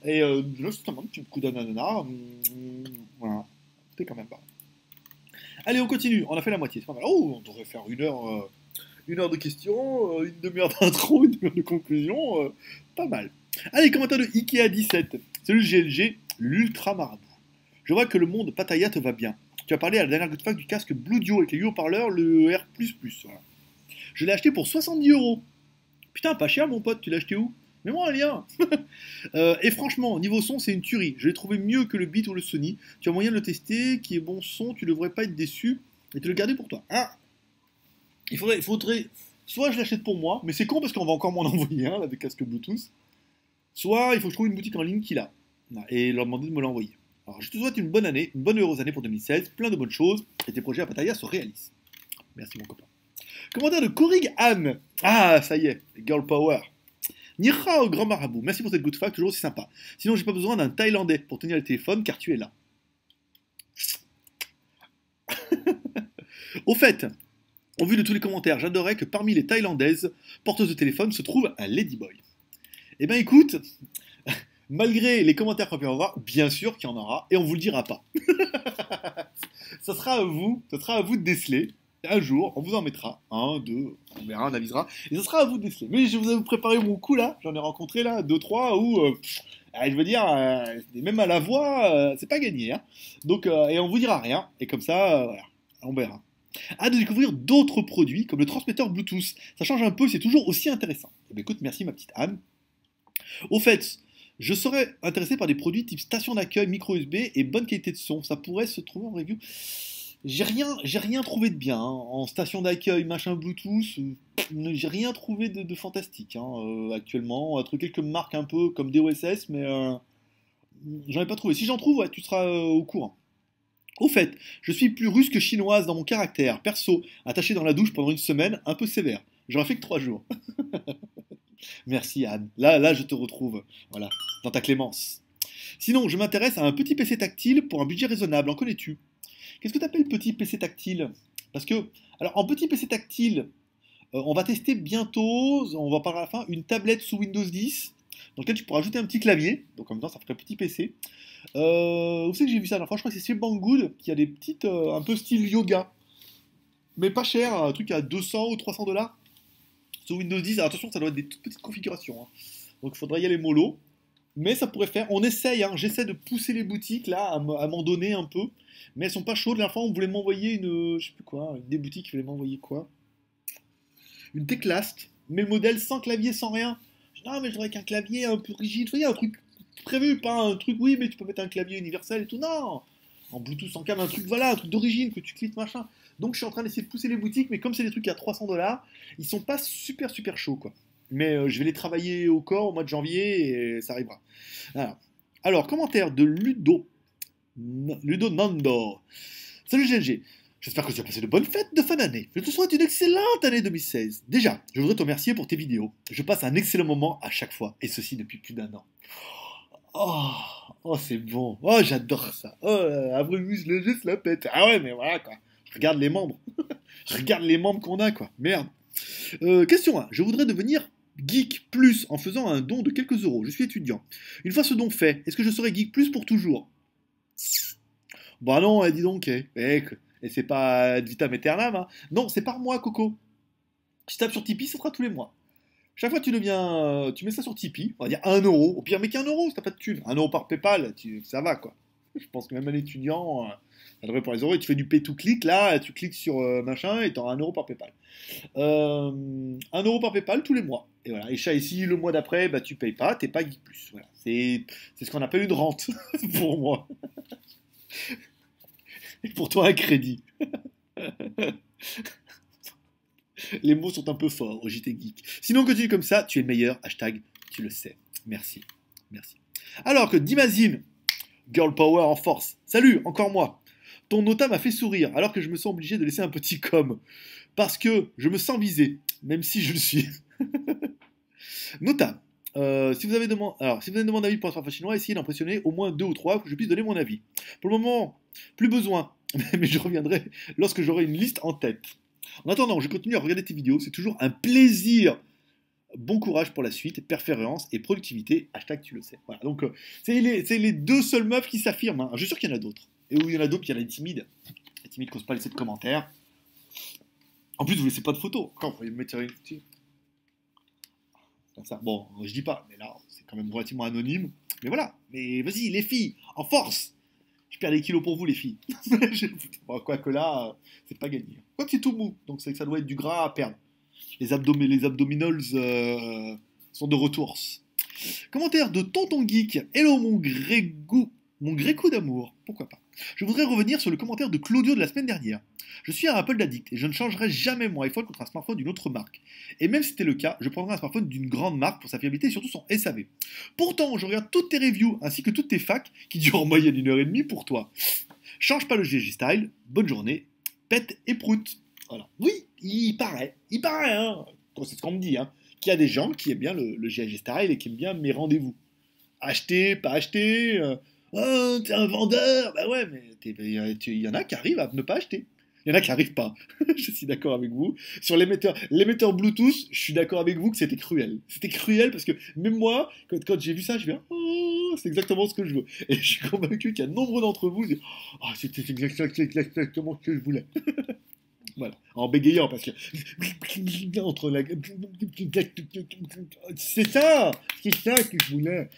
[SPEAKER 1] Et là, c'est un petit coup d'ananas. Voilà. C'était quand même pas. Allez, on continue. On a fait la moitié. C'est pas mal. Oh, on devrait faire 1 heure, 1 heure de questions, une demi-heure d'intro, une demi-heure de conclusion. Pas mal. Allez, commentaire de Ikea17. Salut GLG, l'ultra marabout. Je vois que le monde Pattaya te va bien. Tu as parlé à la dernière Good Fac du casque Blue Duo avec les 8 haut-parleurs, le R++. Voilà. Je l'ai acheté pour 70 euros. Putain, pas cher mon pote, tu l'as acheté où? Mets-moi un lien. Et franchement, niveau son, c'est une tuerie. Je l'ai trouvé mieux que le Beat ou le Sony. Tu as moyen de le tester, qui est bon son, tu devrais pas être déçu. et te le garder pour toi. Ah, il faudrait, soit je l'achète pour moi, mais c'est con parce qu'on va encore m'en envoyer un, là, des casques Bluetooth. Soit il faut que je trouve une boutique en ligne qui l'a, et leur demander de me l'envoyer. Alors je te souhaite une bonne année, une bonne heureuse année pour 2016, plein de bonnes choses, et tes projets à Pattaya se réalisent. Merci mon copain. Commentaire de Korig Anne. Ah, ça y est, girl power. Nira au grand marabout, merci pour cette good fact, toujours aussi sympa. Sinon j'ai pas besoin d'un Thaïlandais pour tenir le téléphone car tu es là. Au fait, au vu de tous les commentaires, j'adorerais que parmi les Thaïlandaises porteuses de téléphone se trouve un Ladyboy. Eh ben écoute, malgré les commentaires qu'on peut avoir, bien sûr qu'il y en aura, et on vous le dira pas. Ça sera à vous de déceler. Un jour, on vous en mettra. Un, deux, on verra, on avisera. Et ça sera à vous de déceler. Mais je vous ai préparé mon coup là. J'en ai rencontré là, deux, trois, où, je veux dire, même à la voix, c'est pas gagné. Hein. Donc, et on vous dira rien. Et comme ça, voilà, on verra. Hâte de découvrir d'autres produits, comme le transmetteur Bluetooth. Ça change un peu, c'est toujours aussi intéressant. Eh bien, écoute, merci ma petite Anne. Au fait, je serais intéressé par des produits type station d'accueil, micro USB et bonne qualité de son. Ça pourrait se trouver en review. J'ai rien trouvé de bien hein. En station d'accueil, machin Bluetooth. J'ai rien trouvé de fantastique hein, actuellement. Entre quelques marques un peu comme DOSS, mais j'en ai pas trouvé. Si j'en trouve, ouais, tu seras au courant. Au fait, je suis plus russe que chinoise dans mon caractère. Perso, attaché dans la douche pendant une semaine, un peu sévère. J'aurais fait que 3 jours. Merci Anne. Là, je te retrouve. Voilà, dans ta clémence. Sinon, je m'intéresse à un petit PC tactile pour un budget raisonnable. En connais-tu? Qu'est-ce que tu appelles petit PC tactile? Parce que, alors, en petit PC tactile, on va tester bientôt, on va parler à la fin, une tablette sous Windows 10, dans laquelle tu pourras ajouter un petit clavier. Donc, en même temps, ça ferait un petit PC. Où c'est que j'ai vu ça? Alors, je crois que c'est chez Banggood qui a des petites, un peu style yoga. Mais pas cher, un truc à 200 ou 300 dollars. Sur Windows 10, alors attention, ça doit être des toutes petites configurations. Hein. Donc il faudrait y aller mollo. Mais ça pourrait faire. On essaye, hein, j'essaie de pousser les boutiques là à m'en donner un peu. Mais elles sont pas chaudes. La dernière fois, on voulait m'envoyer une. Je sais plus quoi. Une des boutiques qui voulait m'envoyer quoi? Une Teclast. Mais le modèle sans clavier, sans rien. Je dis, non, mais je voudrais qu'un clavier un peu rigide. Vous voyez, un truc prévu, pas un truc, oui, mais tu peux mettre un clavier universel et tout. Non! En Bluetooth, en câble, un truc, voilà, un truc d'origine que tu cliques, machin. Donc je suis en train d'essayer de pousser les boutiques, mais comme c'est des trucs à 300 dollars, ils sont pas super super chauds quoi. Mais je vais les travailler au corps au mois de janvier et ça arrivera. Alors commentaire de Ludo Nandor. Salut GLG, j'espère que tu as passé de bonnes fêtes de fin d'année. Je te souhaite une excellente année 2016. Déjà, je voudrais te remercier pour tes vidéos. Je passe un excellent moment à chaque fois, et ceci depuis plus d'1 an. Oh, oh c'est bon. Oh, j'adore ça. Oh, Avremus, le geste la pète. Ah ouais, mais voilà quoi. Regarde les membres. Regarde les membres qu'on a quoi. Merde. Question 1. Je voudrais devenir Geek Plus en faisant un don de quelques euros. Je suis étudiant. Une fois ce don fait, est-ce que je serai Geek Plus pour toujours? Bah non, dis donc. Et c'est pas ad vitam aeternam. Hein. Non, c'est par mois, Coco. Tu tapes sur Tipeee, ça sera tous les mois. Chaque fois que tu deviens, tu mets ça sur Tipeee, on va dire 1 euro. Au pire, mets qu'un euro, si t'as pas de thune. 1 euro par PayPal, ça va quoi. Je pense que même un étudiant, ça devrait pour les euros. Et tu fais du pay to click là, tu cliques sur machin et t'auras 1 euro par PayPal. 1 euro par PayPal tous les mois. Et voilà. Et si le mois d'après, bah, tu payes pas, t'es pas Geek Plus. Voilà. C'est ce qu'on appelle une rente pour moi. Et pour toi, un crédit. Les mots sont un peu forts au JT Geek. Sinon, continue comme ça, tu es le meilleur. Hashtag, tu le sais. Merci. Merci. Alors que Dimazine, Girl Power en force. Salut, encore moi. Ton nota m'a fait sourire, alors que je me sens obligé de laisser un petit com. Parce que je me sens visé, même si je le suis. Nota. Si vous avez demandé d'avis pour un smartphone chinois, essayez d'impressionner au moins 2 ou 3 pour que je puisse donner mon avis. Pour le moment, plus besoin. Mais je reviendrai lorsque j'aurai une liste en tête. En attendant, je continue à regarder tes vidéos, c'est toujours un plaisir. Bon courage pour la suite, persévérance et productivité, hashtag tu le sais. Voilà, donc c'est les 2 seules meufs qui s'affirment. Hein. Je suis sûr qu'il y en a d'autres. Et où il y en a d'autres, il y en a les timides. Les timides qui n'osent pas laisser de commentaires. En plus, vous laissez pas de photos. Quand vous me mettre une... Comme ça. Bon, je dis pas, mais là, c'est quand même relativement anonyme. Mais voilà, mais vas-y, les filles, en force. Je perds des kilos pour vous, les filles. Bon, quoique là, c'est pas gagné. Quoique c'est tout mou, donc c'est que ça doit être du gras à perdre. Les abdominals sont de retour. Commentaire de Tonton Geek. Hello mon Grécou d'amour. Pourquoi pas. Je voudrais revenir sur le commentaire de Claudio de la semaine dernière. Je suis un Apple addict et je ne changerai jamais mon iPhone contre un smartphone d'une autre marque. Et même si c'était le cas, je prendrais un smartphone d'une grande marque pour sa fiabilité et surtout son SAV. Pourtant, je regarde toutes tes reviews ainsi que toutes tes facs qui durent en moyenne 1h30 pour toi. Change pas le GG Style, bonne journée, pète et prout. Voilà. Oui, il paraît, hein, c'est ce qu'on me dit, hein, qu'il y a des gens qui aiment bien le GG Style et qui aiment bien mes rendez-vous. Acheter, pas acheter, oh, t'es un vendeur, bah ouais, mais il y en a qui arrivent à ne pas acheter. Il y en a qui n'arrivent pas. Je suis d'accord avec vous. Sur l'émetteur Bluetooth, je suis d'accord avec vous que c'était cruel. C'était cruel parce que même moi, quand j'ai vu ça, je me dis oh, c'est exactement ce que je veux. Et je suis convaincu qu'il y a nombreux d'entre vous qui disent oh, c'était exactement ce que je voulais. Voilà, en bégayant parce que entre la c'est ça que je voulais.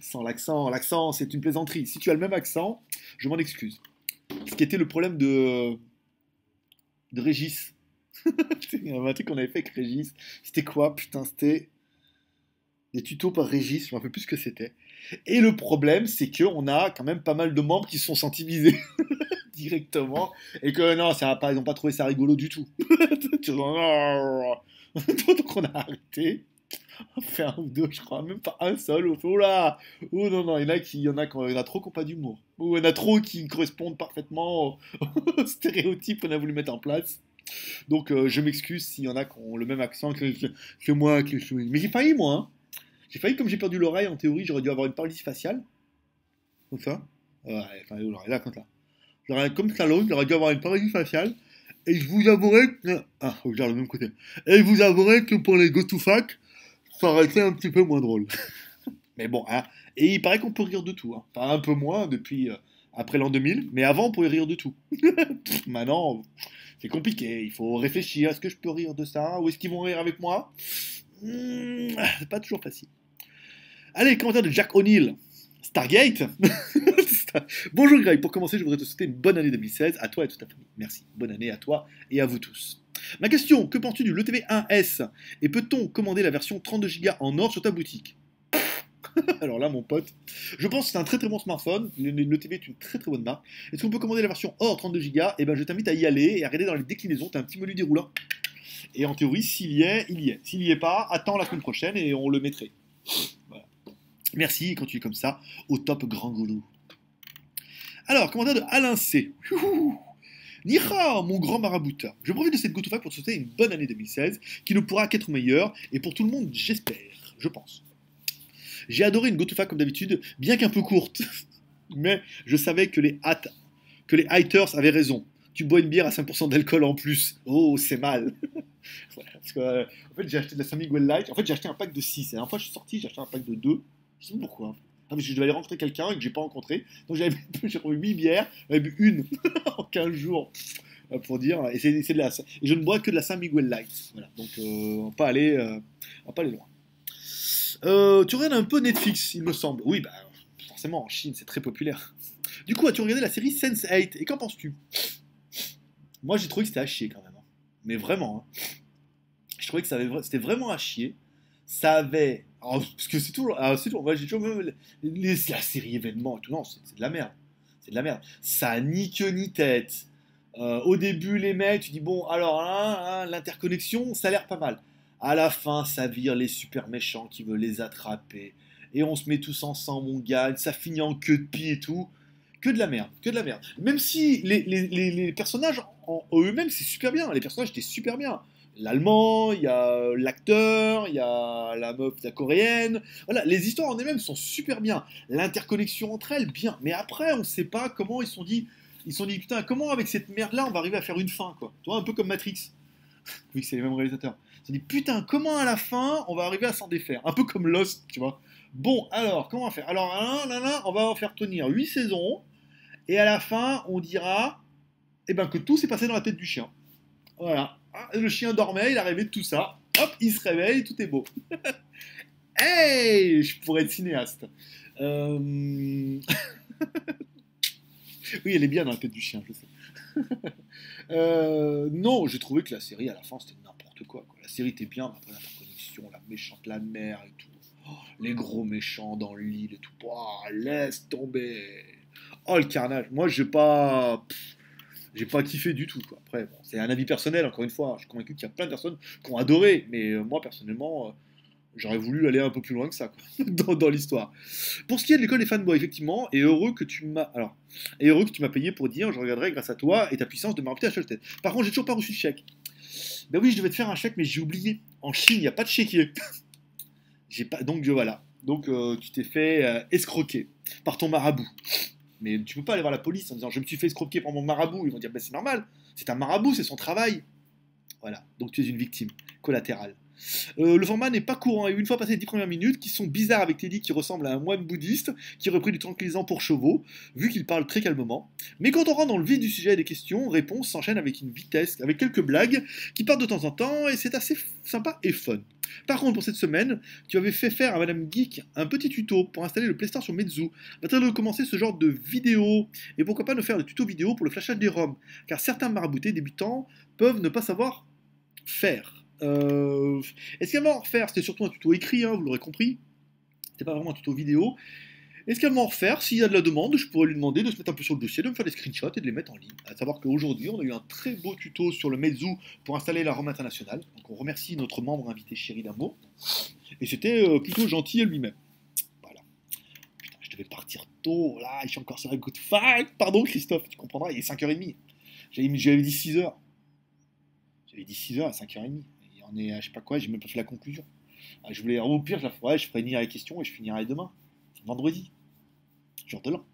[SPEAKER 1] Sans l'accent c'est une plaisanterie. Si tu as le même accent, je m'en excuse. Ce qui était le problème de Régis. Il y avait un truc qu'on avait fait avec Régis. C'était quoi? Putain, c'était des tutos par Régis, je ne me rappelle plus ce que c'était. Et le problème, c'est qu'on a quand même pas mal de membres qui se sont sentis visés directement. Et que non, ils n'ont pas trouvé ça rigolo du tout. Donc on a arrêté. On a fait un ou deux, je crois, même pas un seul. Oh là, oh non, non, il y en a trop qui n'ont pas d'humour. Ou il y en a trop qui correspondent parfaitement aux stéréotypes qu'on a voulu mettre en place. Donc je m'excuse s'il y en a qui ont le même accent que moi. Mais j'ai failli, moi. Hein. J'ai failli, comme j'ai perdu l'oreille, en théorie, j'aurais dû avoir une paralysie faciale. Comme ça. Ouais, enfin, l'oreille, là, comme ça. Comme Stallone, j'aurais dû avoir une paralysie faciale. Et je vous avouerai que... Ah, faut que je regarde le même côté. Et je vous avouerai que pour les go-to-fac, ça aurait été un petit peu moins drôle. Mais bon, hein. Et il paraît qu'on peut rire de tout. Hein. Enfin, un peu moins depuis après l'an 2000, mais avant, on pouvait rire de tout. Maintenant, c'est compliqué. Il faut réfléchir. Est-ce que je peux rire de ça? Ou est-ce qu'ils vont rire avec moi? C'est pas toujours facile. Allez, commentaire de Jack O'Neill. Stargate. Bonjour Greg, pour commencer, je voudrais te souhaiter une bonne année 2016 à toi et toute ta famille. Merci, bonne année à toi et à vous tous. Ma question, que penses-tu du l'ETV1S? Et peut-on commander la version 32 Go en or sur ta boutique? Alors là, mon pote, je pense que c'est un très très bon smartphone. L'ETV est une très très bonne marque. Est-ce qu'on peut commander la version or 32 Go? Eh ben, je t'invite à y aller et à regarder dans les déclinaisons. Tu as un petit menu déroulant. Et en théorie, s'il y est, il y est. S'il n'y est pas, attends la semaine prochaine et on le mettrait. Voilà. Merci, quand tu es comme ça, au top grand goulou. Alors, commentaire de Alain C. Niha, mon grand marabouta. Je profite de cette GoToFac pour te souhaiter une bonne année 2016, qui ne pourra qu'être meilleure, et pour tout le monde, j'espère, je pense. J'ai adoré une GoToFac comme d'habitude, bien qu'un peu courte, mais je savais que les haters avaient raison. Tu bois une bière à 5% d'alcool en plus. Oh, c'est mal. Voilà, parce que, en fait, j'ai acheté de la San Miguel Light. En fait, j'ai acheté un pack de 6. Et la dernière fois, je suis sorti, j'ai acheté un pack de 2. Je sais pas pourquoi. Ah, parce que je devais aller rencontrer quelqu'un et que j'ai pas rencontré. Donc j'ai bu 8 bières, j'avais bu une en 15 jours. Pour dire. Et, et je ne bois que de la San Miguel Light. Voilà. Donc on va pas aller loin. Tu regardes un peu Netflix, il me semble. Oui, bah forcément, en Chine, c'est très populaire. Du coup, as-tu regardé la série Sense8 et qu'en penses-tu? Moi, j'ai trouvé que c'était à chier quand même. Hein. Mais vraiment. Hein. Je trouvais que c'était vraiment à chier. Ça avait. Alors, parce que c'est toujours. Moi, j'ai toujours même. La série événement et tout. Non, c'est de la merde. C'est de la merde. Ça a ni queue ni tête. Au début, les mecs, tu dis, bon, alors, hein, l'interconnexion, ça a l'air pas mal. À la fin, ça vire les super méchants qui veulent les attraper. Et on se met tous ensemble, on gagne. Ça finit en queue de pie et tout. Que de la merde, que de la merde. Même si les personnages en eux-mêmes, c'est super bien. Les personnages étaient super bien. L'allemand, il y a l'acteur, il y a la meuf, la coréenne. Voilà, les histoires en elles-mêmes sont super bien. L'interconnexion entre elles, bien. Mais après, on ne sait pas comment ils se sont dit. Ils se sont dit, putain, comment avec cette merde-là, on va arriver à faire une fin, quoi. Tu vois, un peu comme Matrix. Oui, c'est les mêmes réalisateurs. Ils se sont dit, putain, comment à la fin, on va arriver à s'en défaire. Un peu comme Lost, tu vois. Bon, alors, comment on va faire? Alors, on va en faire tenir 8 saisons. Et à la fin, on dira eh ben, que tout s'est passé dans la tête du chien. Voilà. Le chien dormait, il a rêvé de tout ça. Hop, il se réveille, tout est beau. Hey, je pourrais être cinéaste. Oui, elle est bien dans la tête du chien, je sais. Non, j'ai trouvé que la série, à la fin, c'était n'importe quoi. La série était bien, mais après l'interconnexion, la méchante, la mère et tout. Les gros méchants dans l'île et tout. Oh, laisse tomber. Oh, le carnage. Moi, j'ai pas kiffé du tout, quoi. Après, bon, c'est un avis personnel, encore une fois. Je suis convaincu qu'il y a plein de personnes qui ont adoré. Mais moi, personnellement, j'aurais voulu aller un peu plus loin que ça, quoi, dans l'histoire. Pour ce qui est de l'école des fanboys, effectivement, et heureux que tu m'as payé pour dire, je regarderai grâce à toi et ta puissance de m'inviter à acheter le tête. Par contre, j'ai toujours pas reçu de chèque. Ben oui, je devais te faire un chèque, mais j'ai oublié. En Chine, il n'y a pas de chéquier. J'ai pas, donc voilà. Donc tu t'es fait escroquer par ton marabout. Mais tu peux pas aller voir la police en disant je me suis fait escroquer par mon marabout. Ils vont dire ben c'est normal. C'est un marabout, c'est son travail. Voilà. Donc tu es une victime collatérale. Le format n'est pas courant et une fois passé les 10 premières minutes, qui sont bizarres avec Teddy qui ressemble à un moine bouddhiste qui aurait pris du tranquillisant pour chevaux, vu qu'il parle très calmement. Mais quand on rentre dans le vif du sujet et des questions, réponses s'enchaînent avec une vitesse, avec quelques blagues qui partent de temps en temps et c'est assez sympa et fun. Par contre, pour cette semaine, tu avais fait faire à Madame Geek un petit tuto pour installer le Play Store sur Meizu. Va-t-elle de commencer ce genre de vidéo et pourquoi pas ne faire de tuto vidéo pour le flashage des ROM, car certains maraboutés débutants peuvent ne pas savoir faire. Est-ce qu'elle va en refaire? C'était surtout un tuto écrit, hein, vous l'aurez compris. C'était pas vraiment un tuto vidéo. Est-ce qu'elle va en refaire? S'il y a de la demande, je pourrais lui demander de se mettre un peu sur le dossier, de me faire des screenshots et de les mettre en ligne. À savoir qu'aujourd'hui, on a eu un très beau tuto sur le Meizu pour installer la ROM internationale. Donc on remercie notre membre invité Chéri d'amour. Et c'était plutôt gentil à lui-même. Voilà. Putain, je devais partir tôt, là, je suis encore sur un good fight. Pardon Christophe, tu comprendras, il est 5h30. J'avais dit 6h. J'avais dit 6h à 5h30. Et on est à je sais pas quoi, j'ai même pas fait la conclusion. Ah, je voulais, au pire, je ferai finir les questions et je finirai demain. C'est vendredi. Jour de l'an.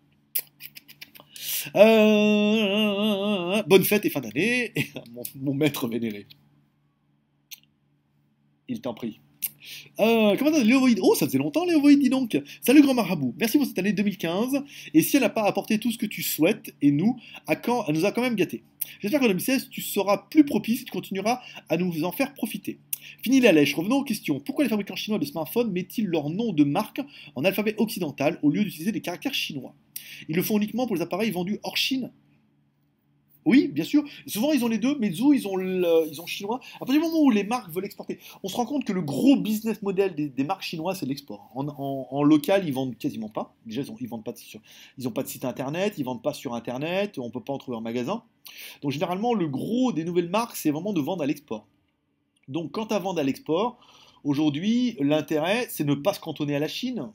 [SPEAKER 1] Bonne fête et fin d'année, et mon maître vénéré. Il t'en prie. Comment ça, Léovoïde? Oh, ça faisait longtemps, Léovoïde, dis donc. Salut, grand marabout. Merci pour cette année 2015. Et si elle n'a pas apporté tout ce que tu souhaites, et nous, elle nous a quand même gâtés. J'espère qu'en 2016, tu seras plus propice et tu continueras à nous en faire profiter. Fini la lèche, revenons aux questions. Pourquoi les fabricants chinois de smartphones mettent-ils leur nom de marque en alphabet occidental au lieu d'utiliser des caractères chinois? Ils le font uniquement pour les appareils vendus hors Chine? Oui, bien sûr. Souvent, ils ont les deux. Meizu, ils ont chinois. À partir du moment où les marques veulent exporter, on se rend compte que le gros business model des marques chinoises, c'est l'export. En local, ils vendent quasiment pas. Déjà, ils vendent pas ils ont pas de site internet, ils vendent pas sur internet, on peut pas en trouver en magasin. Donc, généralement, le gros des nouvelles marques, c'est vraiment de vendre à l'export. Donc, quant à vendre à l'export, aujourd'hui, l'intérêt, c'est ne pas se cantonner à la Chine.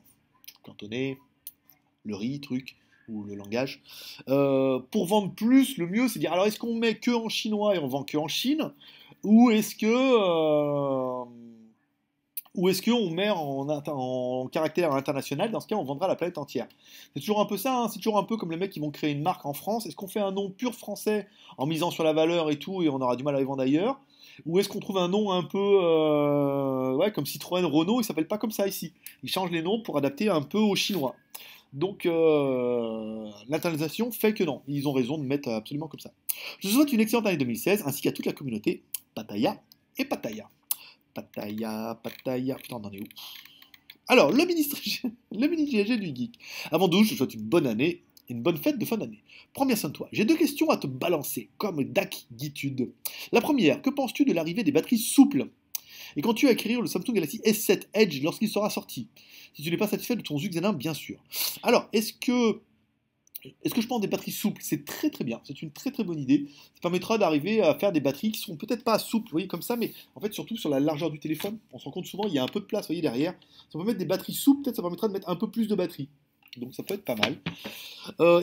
[SPEAKER 1] Cantonner, le riz, truc, ou le langage. Pour vendre plus, le mieux, c'est de dire, alors est-ce qu'on met que en chinois et on vend que en Chine, ou est-ce qu'on met en caractère international? Dans ce cas, on vendra la planète entière. C'est toujours un peu ça, hein, c'est toujours un peu comme les mecs qui vont créer une marque en France. Est-ce qu'on fait un nom pur français en misant sur la valeur et tout, et on aura du mal à les vendre ailleurs? Ou est-ce qu'on trouve un nom un peu ouais, comme Citroën, Renault, il s'appelle pas comme ça ici. Ils changent les noms pour adapter un peu aux Chinois. Donc l'internalisation fait que non, ils ont raison de mettre absolument comme ça. Je vous souhaite une excellente année 2016 ainsi qu'à toute la communauté Pattaya et Pattaya. Pattaya, Pattaya, putain on en est où? Alors, le mini GG du geek. Avant tout, je te souhaite une bonne année et une bonne fête de fin d'année. Prends bien soin de toi. J'ai deux questions à te balancer, comme Dakitude. La première, que penses-tu de l'arrivée des batteries souples? Et quand tu vas acquérir le Samsung Galaxy S7 Edge lorsqu'il sera sorti? Si tu n'es pas satisfait de ton Zug Z1, bien sûr. Alors, est-ce que je pense des batteries souples? C'est très très bien, c'est une très très bonne idée. Ça permettra d'arriver à faire des batteries qui sont peut-être pas souples, vous voyez, comme ça, mais en fait surtout sur la largeur du téléphone. On se rend compte souvent, il y a un peu de place, vous voyez, derrière. Si on peut mettre des batteries souples, peut-être ça permettra de mettre un peu plus de batterie. Donc ça peut être pas mal.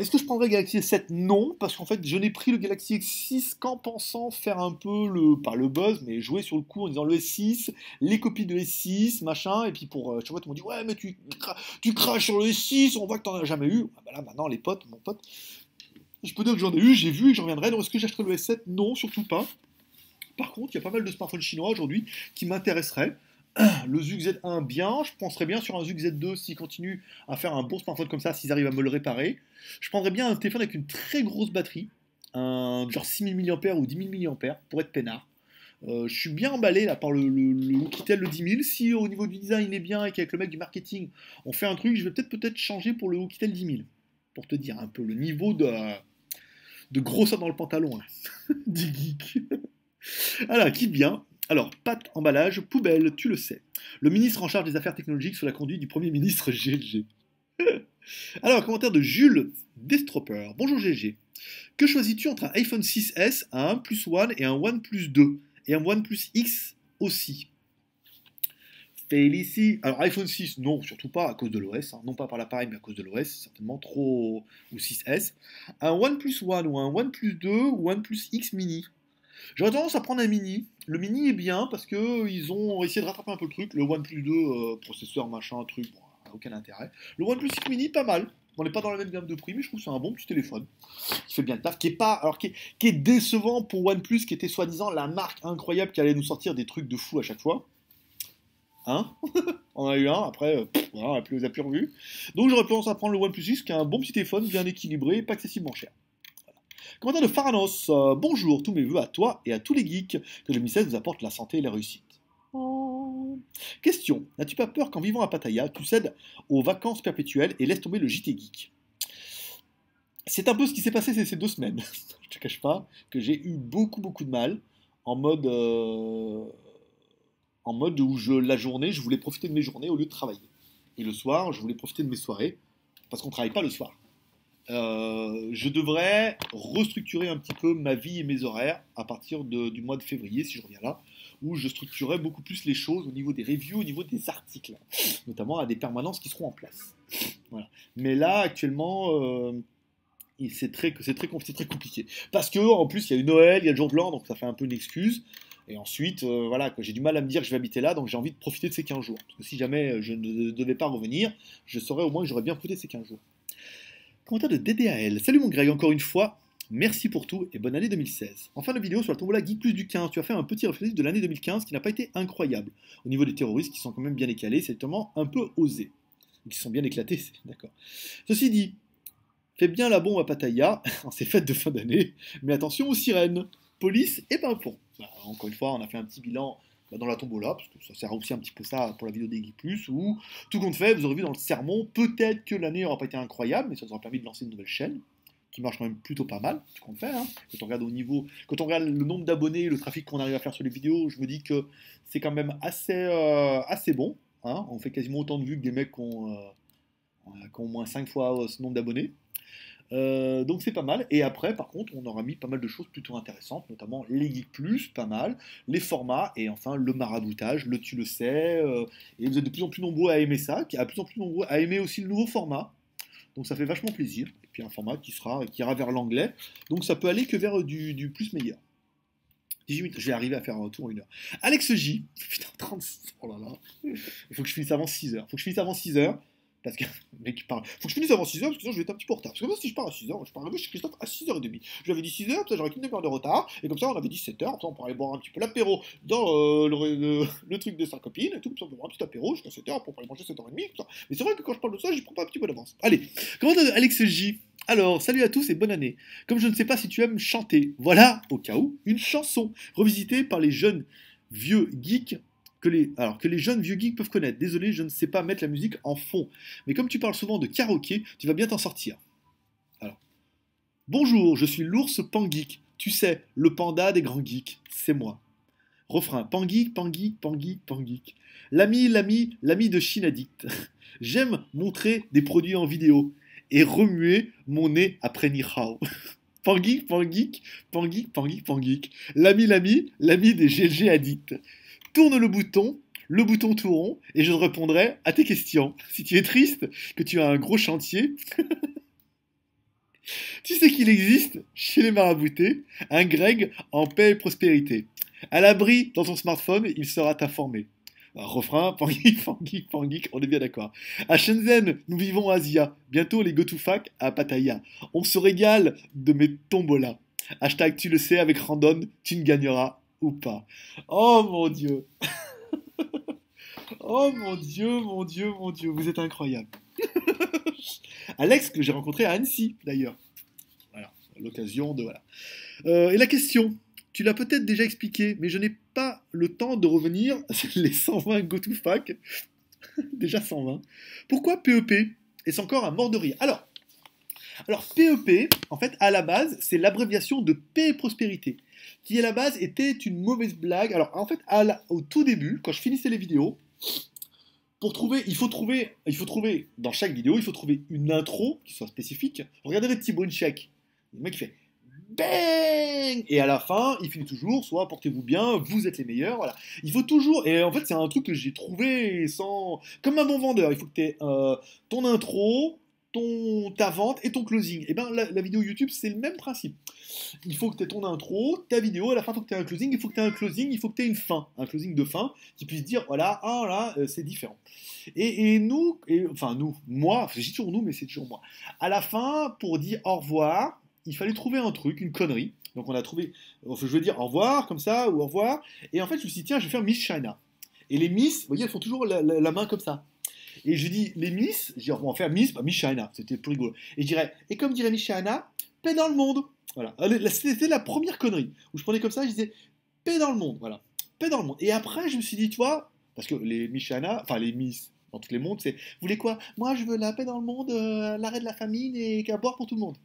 [SPEAKER 1] Est-ce que je prendrais le Galaxy S7? Non, parce qu'en fait, je n'ai pris le Galaxy S6 qu'en pensant faire un peu pas le buzz, mais jouer sur le coup en disant le S6, les copies de S6, machin, et puis pour chaque fois, tout le monde dit ouais, mais tu craches sur le S6, on voit que t'en as jamais eu. Ah bah là, maintenant, mon pote, je peux dire que j'en ai eu, j'ai vu et j'en reviendrai. Donc est-ce que j'achèterai le S7? Non, surtout pas. Par contre, il y a pas mal de smartphones chinois aujourd'hui qui m'intéresseraient. Le Zug Z1 bien, je penserais bien sur un Zug Z2 s'ils continuent à faire un bon smartphone comme ça, s'ils arrivent à me le réparer. Je prendrais bien un téléphone avec une très grosse batterie, un genre 6000 mAh ou 10 000 mAh pour être peinard. Je suis bien emballé là par le Oukitel le 10 000. Si au niveau du design il est bien et qu'avec le mec du marketing on fait un truc, je vais peut-être changer pour le Oukitel 10 000. Pour te dire un peu le niveau de grosseur dans le pantalon là, du geek. Alors, qui bien. Alors, pâte, emballage, poubelle, tu le sais. Le ministre en charge des affaires technologiques sous la conduite du Premier ministre GLG. Alors, commentaire de Jules Destropper. Bonjour GLG. Que choisis-tu entre un iPhone 6S, un OnePlus One et un OnePlus 2 et un OnePlus X aussi? Félicie. Alors iPhone 6, non, surtout pas à cause de l'OS, hein. Non pas par l'appareil, mais à cause de l'OS, certainement trop. Ou 6S. Un OnePlus One ou un OnePlus 2 ou OnePlus X Mini. J'aurais tendance à prendre un Mini. Le Mini est bien parce que ils ont essayé de rattraper un peu le truc. Le OnePlus 2, processeur, machin, truc, bon, aucun intérêt. Le OnePlus X Mini, pas mal. On n'est pas dans la même gamme de prix, mais je trouve que c'est un bon petit téléphone qui fait bien le taf, qui est décevant pour OnePlus, qui était soi-disant la marque incroyable qui allait nous sortir des trucs de fou à chaque fois. Hein. On en a eu un, après, voilà, on n'a plus revu. Donc j'aurais tendance à prendre le OnePlus X, qui est un bon petit téléphone, bien équilibré, pas excessivement cher. Commentaire de Faranos. Bonjour, tous mes vœux à toi et à tous les geeks, que 2016 vous apporte la santé et la réussite. Oh. Question. N'as-tu pas peur qu'en vivant à Pattaya, tu cèdes aux vacances perpétuelles et laisses tomber le JT Geek? C'est un peu ce qui s'est passé ces 2 semaines. Je te cache pas que j'ai eu beaucoup de mal en mode, où la journée, je voulais profiter de mes journées au lieu de travailler. Et le soir, je voulais profiter de mes soirées, parce qu'on ne travaille pas le soir. Je devrais restructurer un petit peu ma vie et mes horaires à partir du mois de février, si je reviens là, où je structurerai beaucoup plus les choses au niveau des reviews, au niveau des articles, notamment à des permanences qui seront en place. Voilà. Mais là, actuellement, c'est très compliqué. Parce que en plus, il y a eu Noël, il y a le jour de l'an, donc ça fait un peu une excuse. Et ensuite, voilà, j'ai du mal à me dire que je vais habiter là, donc j'ai envie de profiter de ces 15 jours. Parce que si jamais je ne devais pas revenir, je saurais au moins que j'aurais bien profité de ces 15 jours. Commentaire de DDAL. Salut mon Greg, encore une fois, merci pour tout et bonne année 2016. En fin de vidéo sur la tombola Geek Plus du 15, tu as fait un petit réflexe de l'année 2015 qui n'a pas été incroyable. Au niveau des terroristes qui sont quand même bien écalés, c'est tellement un peu osé. Qui sont bien éclatés, d'accord. Ceci dit, fais bien la bombe à Pattaya en ces fêtes de fin d'année, mais attention aux sirènes, police et pimpons. Encore une fois, on a fait un petit bilan dans la tombola, parce que ça sert aussi un petit peu ça pour la vidéo des Geek Plus, où tout compte fait, vous aurez vu dans le sermon, peut-être que l'année n'aura pas été incroyable, mais ça nous aura permis de lancer une nouvelle chaîne, qui marche quand même plutôt pas mal, tout compte fait, hein. Quand on regarde le nombre d'abonnés, le trafic qu'on arrive à faire sur les vidéos, je me dis que c'est quand même assez bon, hein. On fait quasiment autant de vues que des mecs qui ont au moins 5 fois ce nombre d'abonnés. Donc c'est pas mal. Et après, par contre, on aura mis pas mal de choses plutôt intéressantes, notamment les Geek Plus, pas mal, les formats, et enfin le maraboutage, le tu le sais. Et vous êtes de plus en plus nombreux à aimer ça, de plus en plus nombreux à aimer aussi le nouveau format. Donc ça fait vachement plaisir. Et puis un format qui ira vers l'anglais. Donc ça peut aller que vers du plus meilleur. 18 minutes, je vais arriver à faire un tour en 1 heure. Alex J. Putain, 36. Oh là là. Il faut que je finisse avant 6h. Parce que le mec il parle. Faut que je finisse avant 6h parce que sinon je vais être un petit peu en retard. Parce que moi si je pars à 6h, je pars arriver chez Christophe à 6h30. Je lui avais dit 6h, ça j'aurais qu'une demi-heure de retard. Et comme ça on avait 17h, comme ça on pourrait aller boire un petit peu l'apéro dans le truc de sa copine et tout. Comme ça on peut boire un petit apéro jusqu'à 7h, pour aller manger 7h30. Mais c'est vrai que quand je parle de ça, j'y prends pas un petit peu d'avance. Allez, comment Alex J. Alors, salut à tous et bonne année. Comme je ne sais pas si tu aimes chanter, voilà, au cas où, une chanson revisitée par les jeunes vieux geeks que les jeunes vieux geeks peuvent connaître. Désolé, je ne sais pas mettre la musique en fond. Mais comme tu parles souvent de karaoké, tu vas bien t'en sortir. Alors, bonjour, je suis l'ours Pangeek. Tu sais, le panda des grands geeks. C'est moi. Refrain, Pangeek, Pangeek, Pangeek, Pangeek. L'ami de Shinadit. J'aime montrer des produits en vidéo et remuer mon nez après Ni Hao. Pangeek, Pangeek, Pangeek, Pangeek, Pangeek. L'ami des GLG addicts. Tourne le bouton tout rond, et je répondrai à tes questions. Si tu es triste, que tu as un gros chantier, tu sais qu'il existe, chez les maraboutés, un Greg en paix et prospérité. À l'abri dans ton smartphone, il sera informé. Refrain, Pangeek, Pangeek, Pangeek, on est bien d'accord. À Shenzhen, nous vivons à Asia. Bientôt les GoToFac à Pattaya. On se régale de mes tombolas. Hashtag tu le sais avec Randon, tu ne gagneras ou pas. Oh mon Dieu. Oh mon Dieu, mon Dieu, mon Dieu, vous êtes incroyable. Alex, que j'ai rencontré à Annecy, d'ailleurs. Voilà, à l'occasion de... Voilà. Et la question, tu l'as peut-être déjà expliqué, mais je n'ai pas le temps de revenir. Les 120 GoToFac. Déjà 120. Pourquoi PEP? Est-ce encore un mort de rire? Alors, PEP, en fait, à la base, c'est l'abréviation de paix et prospérité. qui à la base était une mauvaise blague. Alors en fait, au tout début, quand je finissais les vidéos, pour trouver, il faut trouver dans chaque vidéo, il faut trouver une intro qui soit spécifique. Regardez le petit Brunchek. Le mec il fait bang et à la fin, il finit toujours, soit portez-vous bien, vous êtes les meilleurs, voilà. Il faut toujours, et en fait c'est un truc que j'ai trouvé sans, comme un bon vendeur, il faut que tu aies ton intro, ta vente et ton closing. Et bien la vidéo YouTube c'est le même principe. Il faut que tu aies ton intro, ta vidéo, à la fin il faut que tu aies un closing, il faut que tu aies un closing, il faut que tu aies une fin, un closing de fin qui puisse dire voilà, ah là c'est différent. Et nous, enfin nous, moi, j'ai toujours nous mais c'est toujours moi. À la fin, pour dire au revoir, il fallait trouver un truc, une connerie. Donc on a trouvé, je veux dire au revoir comme ça, ou au revoir. Et en fait, je me suis dit, tiens, je vais faire Miss China. Et les Miss, vous voyez, elles font toujours la main comme ça. Et je dis, les Miss, je dis, on va faire Miss, bah, Miss China, c'était plus rigolo. Et je dirais, et comme dirait Miss China, paix dans le monde. Voilà. C'était la première connerie. Où je prenais comme ça, je disais, paix dans le monde. Voilà. Paix dans le monde. Et après, je me suis dit, tu vois, parce que les Miss China, enfin les Miss dans tous les mondes, c'est, vous voulez quoi? Moi, je veux la paix dans le monde, l'arrêt de la famine et qu'à boire pour tout le monde.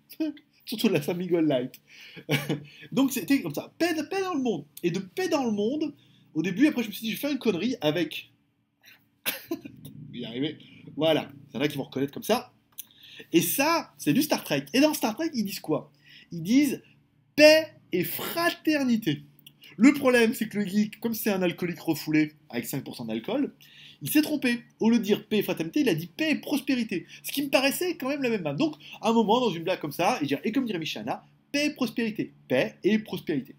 [SPEAKER 1] Surtout la famille Gold Light. Donc c'était comme ça, paix dans le monde. Et de paix dans le monde, au début, après je me suis dit, je vais faire une connerie avec... y arriver. Voilà, il y en a qui vont reconnaître comme ça. Et ça, c'est du Star Trek. Et dans Star Trek, ils disent quoi? Ils disent paix et fraternité. Le problème, c'est que le geek, comme c'est un alcoolique refoulé avec 5% d'alcool, il s'est trompé. Au lieu de dire paix et fraternité, il a dit paix et prospérité. Ce qui me paraissait quand même la même base. Donc, à un moment, dans une blague comme ça, et comme dirait Michana, paix et prospérité. Paix et prospérité.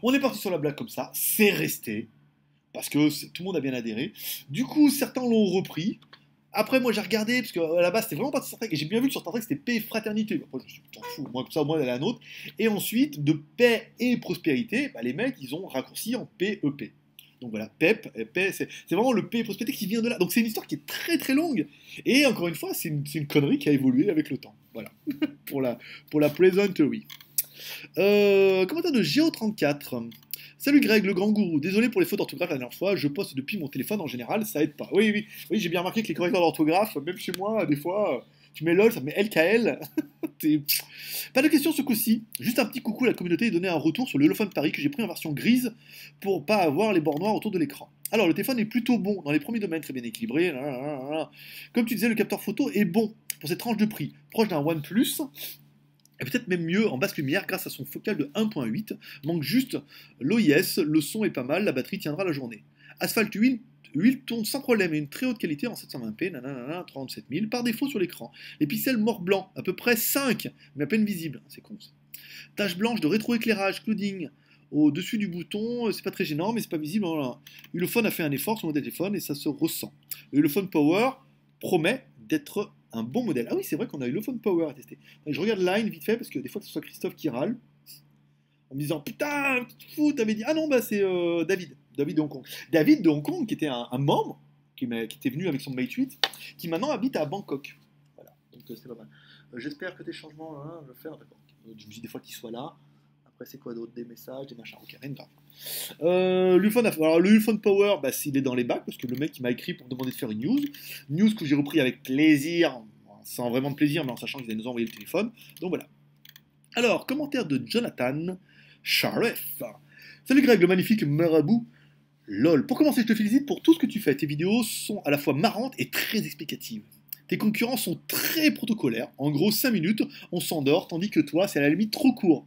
[SPEAKER 1] On est parti sur la blague comme ça, c'est resté, parce que tout le monde a bien adhéré. Du coup, certains l'ont repris. Après, moi, j'ai regardé, parce qu'à la base, c'était vraiment pas de Star Trek, et j'ai bien vu que sur Star Trek, c'était paix et fraternité. Après, je me suis dit, t'en fous, moi, comme ça, moi, elle a la nôtre. Et ensuite, de paix et prospérité, bah, les mecs, ils ont raccourci en PEP. Donc voilà, paix, c'est vraiment le paix et prospérité qui vient de là. Donc c'est une histoire qui est très très longue. Et encore une fois, c'est une connerie qui a évolué avec le temps. Voilà, pour la plaisanterie. Commentaire de Géo34. Salut Greg, le grand gourou. Désolé pour les fautes d'orthographe la dernière fois, je poste depuis mon téléphone en général, ça aide pas. Oui, j'ai bien remarqué que les correcteurs d'orthographe, même chez moi, des fois, tu mets LOL, ça met LKL. Pas de question ce coup-ci, juste un petit coucou à la communauté et donner un retour sur le Holophone Paris que j'ai pris en version grise pour pas avoir les bords noirs autour de l'écran. Alors le téléphone est plutôt bon, dans les premiers domaines très bien équilibré. Comme tu disais, le capteur photo est bon pour cette tranche de prix, proche d'un OnePlus. Et peut-être même mieux en basse lumière grâce à son focal de 1.8. Manque juste l'OIS, le son est pas mal, la batterie tiendra la journée. Asphalt 8 tourne sans problème et une très haute qualité en 720p, 37 000, par défaut sur l'écran. Les pixels mort blanc, à peu près 5, mais à peine visibles. C'est con ça. Tache blanche de rétroéclairage, clouding au-dessus du bouton, c'est pas très gênant, mais c'est pas visible. Voilà. Ulefone a fait un effort sur le modèle téléphone et ça se ressent. Le Ulefone Power promet d'être un bon modèle. Ah oui, c'est vrai qu'on a eu Ulefone Power à tester. Je regarde Line vite fait, parce que des fois que ce soit Christophe qui râle, en me disant putain, fou, t'avais dit. Ah non, bah c'est David. David de Hong Kong. David de Hong Kong, qui était un membre, qui était venu avec son Mate 8, qui maintenant habite à Bangkok. Voilà, donc c'est pas mal. J'espère que tes changements, je vais faire, d'accord. Je me dis des fois qu'il soit là. Après, c'est quoi d'autre? Des messages, des machins, ok, rien de grave. Alors, le Ulefone Power, bah, il est dans les bacs, parce que le mec il m'a écrit pour me demander de faire une news. News que j'ai repris avec plaisir, sans vraiment de plaisir, mais en sachant qu'ils allaient nous envoyer le téléphone. Donc voilà. Alors, commentaire de Jonathan Sharef. Salut Greg, le magnifique marabout. LOL. Pour commencer, je te félicite pour tout ce que tu fais. Tes vidéos sont à la fois marrantes et très explicatives. Tes concurrents sont très protocolaires. En gros, 5 minutes, on s'endort, tandis que toi, c'est à la limite trop court.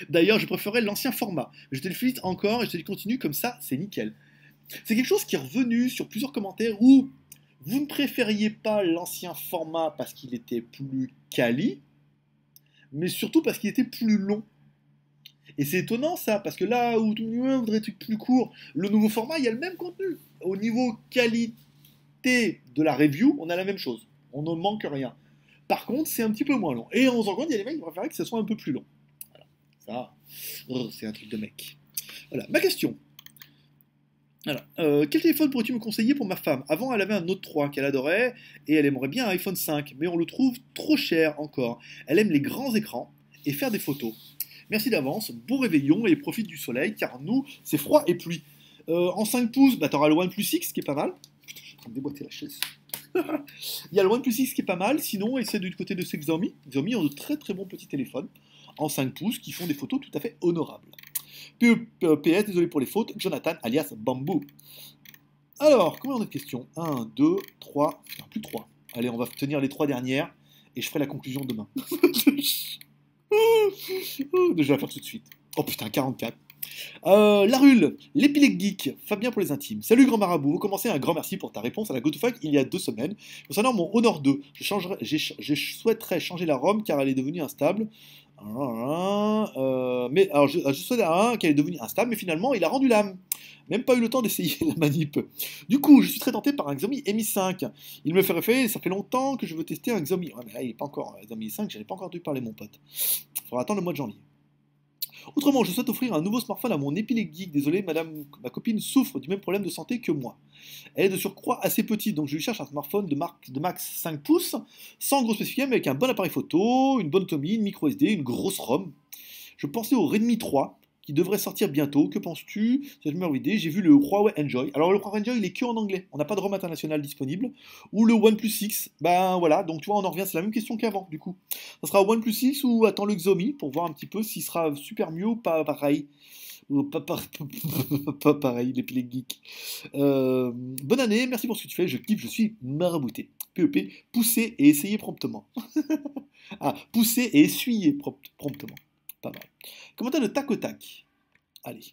[SPEAKER 1] D'ailleurs, je préférais l'ancien format. Je te le félicite encore et je te dis continue comme ça, c'est nickel. C'est quelque chose qui est revenu sur plusieurs commentaires où vous ne préfériez pas l'ancien format parce qu'il était plus quali, mais surtout parce qu'il était plus long. Et c'est étonnant ça, parce que là où tout le monde voudrait des trucs plus courts, le nouveau format, il y a le même contenu. Au niveau qualité de la review, on a la même chose. On ne manque rien. Par contre, c'est un petit peu moins long. Et en seconde, il y a des mecs qui préféraient que ce soit un peu plus long. Ça, c'est un truc de mec. Voilà, ma question. Alors, quel téléphone pourrais-tu me conseiller pour ma femme? Avant, elle avait un Note 3 qu'elle adorait et elle aimerait bien un iPhone 5, mais on le trouve trop cher encore. Elle aime les grands écrans et faire des photos. Merci d'avance, bon réveillon et profite du soleil car nous, c'est froid et pluie. En 5 pouces, bah, tu auras le OnePlus X qui est pas mal. Putain, je suis en train de déboîter la chaise. Il y a le OnePlus X qui est pas mal, sinon essaie du côté de ces Xiaomi. Xiaomi ont de très très bons petits téléphones. en 5 pouces qui font des photos tout à fait honorables. PS, désolé pour les fautes, Jonathan alias Bamboo. Alors, combien on a de questions? 1, 2, 3, plus 3. Allez, on va tenir les 3 dernières et je ferai la conclusion demain. Je vais la faire tout de suite. Oh putain, 44. Larule, l'épilègue geek, Fabien pour les intimes. Salut grand marabout, vous commencez, un grand merci pour ta réponse à la GoToFac il y a 2 semaines. Concernant mon Honor 2, je souhaiterais changer la ROM car elle est devenue instable. Mais alors je souhaitais qu'elle est devenue instable, mais finalement il a rendu l'âme. Même pas eu le temps d'essayer la manip. Du coup, je suis très tenté par un Xiaomi Mi 5. Il me fait réfléchir, ça fait longtemps que je veux tester un Xiaomi. Ouais, mais là, il n'est pas encore Xiaomi 5, j'en ai pas encore entendu parler, mon pote. Il faudra attendre le mois de janvier. Autrement, je souhaite offrir un nouveau smartphone à mon épilègue geek. Désolé, madame, ma copine souffre du même problème de santé que moi. Elle est de surcroît assez petite, donc je lui cherche un smartphone de max 5 pouces, sans gros spécification, mais avec un bon appareil photo, une bonne autonomie, une micro SD, une grosse ROM. Je pensais au Redmi 3, qui devrait sortir bientôt. Que penses-tu? C'est une meilleure idée. J'ai vu le Huawei Enjoy. Alors le Huawei Enjoy, il est que en anglais. On n'a pas de ROM international disponible. Ou le OnePlus 6. Ben voilà, donc tu vois, on en revient, c'est la même question qu'avant, du coup. Ça sera OnePlus 6 ou attends le Xiaomi pour voir un petit peu s'il sera super mieux ou pas pareil. Ou pas pareil, les geeks. Bonne année, merci pour ce que tu fais. Je kiffe, je suis marabouté. PEP, pousser et essayer promptement. Ah, pousser et essuyer promptement. Pas mal. Commentaire de tac au tac. Allez.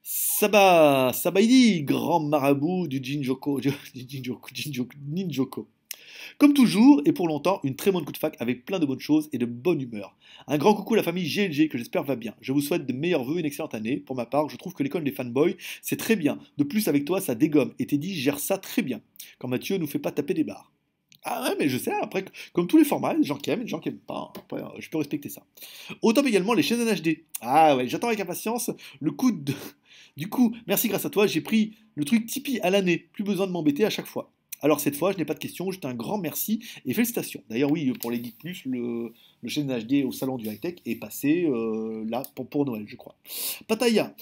[SPEAKER 1] Sabaidi, grand marabout du Ninjoko. Comme toujours, et pour longtemps, une très bonne coup de fac avec plein de bonnes choses et de bonne humeur. Un grand coucou à la famille GLG que j'espère va bien. Je vous souhaite de meilleurs vœux et une excellente année. Pour ma part, je trouve que l'école des fanboys, c'est très bien. De plus, avec toi, ça dégomme. Et Teddy gère ça très bien. Quand Mathieu nous fait pas taper des barres. Ah ouais, mais je sais, après, comme tous les formats, les gens qui aiment et les gens qui aiment pas. Après, je peux respecter ça. Au top également les chaînes HD. Ah ouais, j'attends avec impatience le coup de... Du coup, merci grâce à toi, j'ai pris le truc Tipeee à l'année. Plus besoin de m'embêter à chaque fois. Alors cette fois, je n'ai pas de questions, juste un grand merci et félicitations. D'ailleurs, oui, pour les Geek Plus, le chaîne HD au salon du high-tech est passé là pour Noël, je crois. Pataya.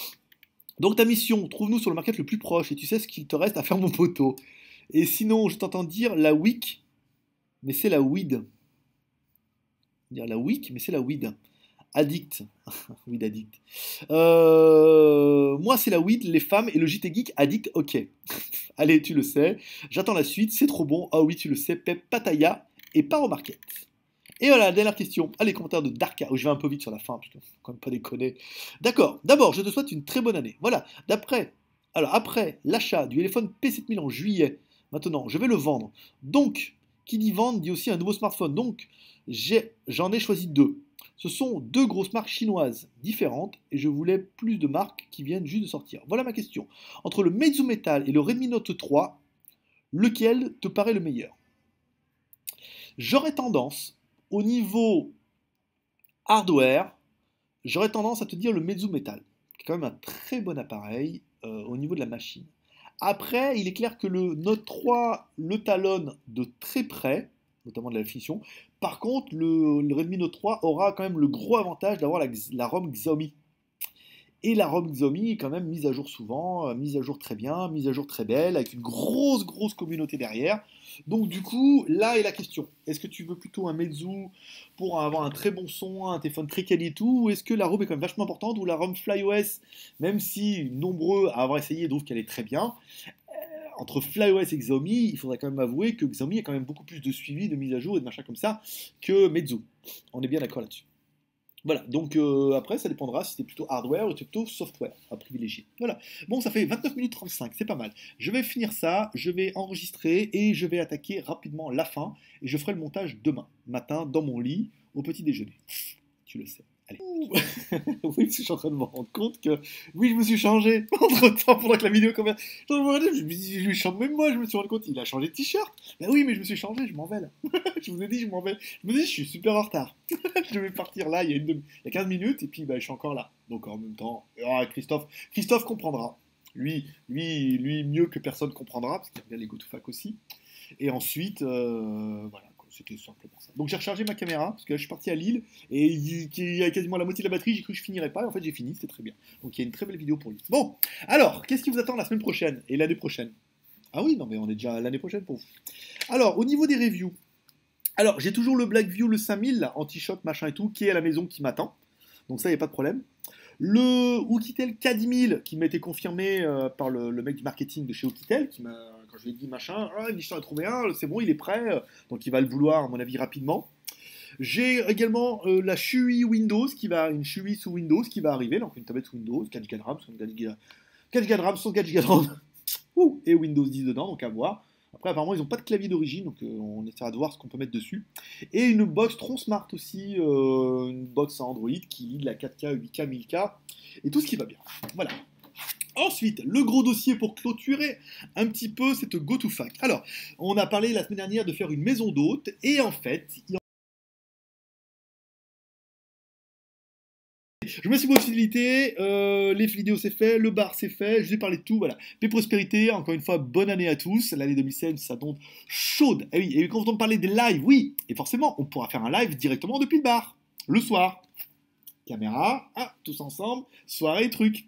[SPEAKER 1] Donc ta mission, trouve-nous sur le market le plus proche et tu sais ce qu'il te reste à faire mon poteau. Et sinon, je t'entends dire la week, mais c'est la weed. Dire la week, mais c'est la weed. Addict. Weed addict. Moi, c'est la weed, les femmes et le JT Geek addict, ok. Allez, tu le sais. J'attends la suite, c'est trop bon. Ah oui, tu le sais, Pep Pataya et pas au market. Et voilà, dernière question. Allez, commentaire de Darka. Oh, je vais un peu vite sur la fin, putain, faut quand même pas déconner. D'accord. D'abord, je te souhaite une très bonne année. Voilà. Après l'achat du téléphone P7000 en juillet, maintenant, je vais le vendre. Donc, qui dit vendre dit aussi un nouveau smartphone. Donc, j'en ai choisi 2. Ce sont 2 grosses marques chinoises différentes et je voulais plus de marques qui viennent juste de sortir. Voilà ma question. Entre le Meizu Metal et le Redmi Note 3, lequel te paraît le meilleur? J'aurais tendance, au niveau hardware, j'aurais tendance à te dire le Meizu Metal, qui est quand même un très bon appareil au niveau de la machine. Après, il est clair que le Note 3 le talonne de très près, notamment de la finition. Par contre, le Redmi Note 3 aura quand même le gros avantage d'avoir la ROM Xiaomi. Et la ROM Xiaomi est quand même mise à jour souvent, mise à jour très bien, mise à jour très belle, avec une grosse communauté derrière. Donc du coup, là est la question. Est-ce que tu veux plutôt un Meizu pour avoir un très bon son, un téléphone très quali et tout, ou est-ce que la ROM est quand même vachement importante, ou la ROM FlyOS, même si nombreux à avoir essayé trouvent qu'elle est très bien, entre FlyOS et Xiaomi, il faudrait quand même avouer que Xiaomi a quand même beaucoup plus de suivi, de mise à jour et de machin comme ça que Meizu. On est bien d'accord là-dessus. Voilà, donc après ça dépendra si c'est plutôt hardware ou plutôt software à privilégier. Voilà, bon ça fait 29 minutes 35, c'est pas mal. Je vais finir ça, je vais enregistrer et je vais attaquer rapidement la fin et je ferai le montage demain matin dans mon lit au petit déjeuner. Tu le sais. Allez. Oui, parce que je suis en train de me rendre compte que oui, je me suis changé entre temps pendant que la vidéo commence. Je me suis même moi, je me suis rendu compte, il a changé de t-shirt. Ben oui, mais je me suis changé, je m'en vais là. Je vous ai dit, je m'en vais. Je me dis, je suis super en retard. Je vais partir là, il y a 15 minutes, et puis bah, je suis encore là. Donc en même temps, Christophe comprendra. Lui, mieux que personne comprendra, parce qu'il y a les GoToFac aussi. Et ensuite, voilà. C'était simplement ça. Donc j'ai rechargé ma caméra, parce que là, je suis parti à Lille, et il y a quasiment la moitié de la batterie, j'ai cru que je finirais pas, et en fait j'ai fini, c'était très bien. Donc il y a une très belle vidéo pour lui. Bon, alors, qu'est-ce qui vous attend la semaine prochaine et l'année prochaine? Ah oui, non mais on est déjà l'année prochaine pour vous. Alors, au niveau des reviews, Alors, j'ai toujours le Blackview, le 5000, là, anti-shot, machin et tout, qui est à la maison, qui m'attend. Donc ça, il n'y a pas de problème. Le Oukitel K10000, qui m'a été confirmé par le mec du marketing de chez Oukitel, qui m'a, quand je lui ai dit machin, ah, il dit, je t'en ai trouvé un, c'est bon, il est prêt, donc il va le vouloir, à mon avis, rapidement. J'ai également la Shui Windows, une Shui sous Windows qui va arriver, donc une tablette sous Windows, 4 Go de RAM, 4 Go de RAM, 104 Go de RAM, et Windows 10 dedans, donc à voir. Après, apparemment, ils n'ont pas de clavier d'origine, donc on essaiera de voir ce qu'on peut mettre dessus. Et une box Tron Smart aussi, une box à Android qui lit de la 4K, 8K, 1000K, et tout ce qui va bien. Voilà. Ensuite, le gros dossier pour clôturer un petit peu cette GoToFac. Alors, on a parlé la semaine dernière de faire une maison d'hôtes, et en fait, je me suis possibilité, les vidéos c'est fait, le bar c'est fait, je vous ai parlé de tout, voilà. Paix prospérité, encore une fois, bonne année à tous. L'année 2016 s'annonce chaude. Et oui, et quand on parlait des lives, oui, et forcément, on pourra faire un live directement depuis le bar, le soir. Caméra, ah, tous ensemble, soirée, truc.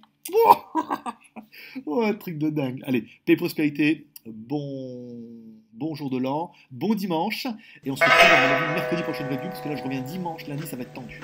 [SPEAKER 1] Oh, un truc de dingue. Allez, paix prospérité, bon jour de l'an, bon dimanche, et on se retrouve à mon avis mercredi prochaine review, parce que là je reviens dimanche, lundi ça va être tendu.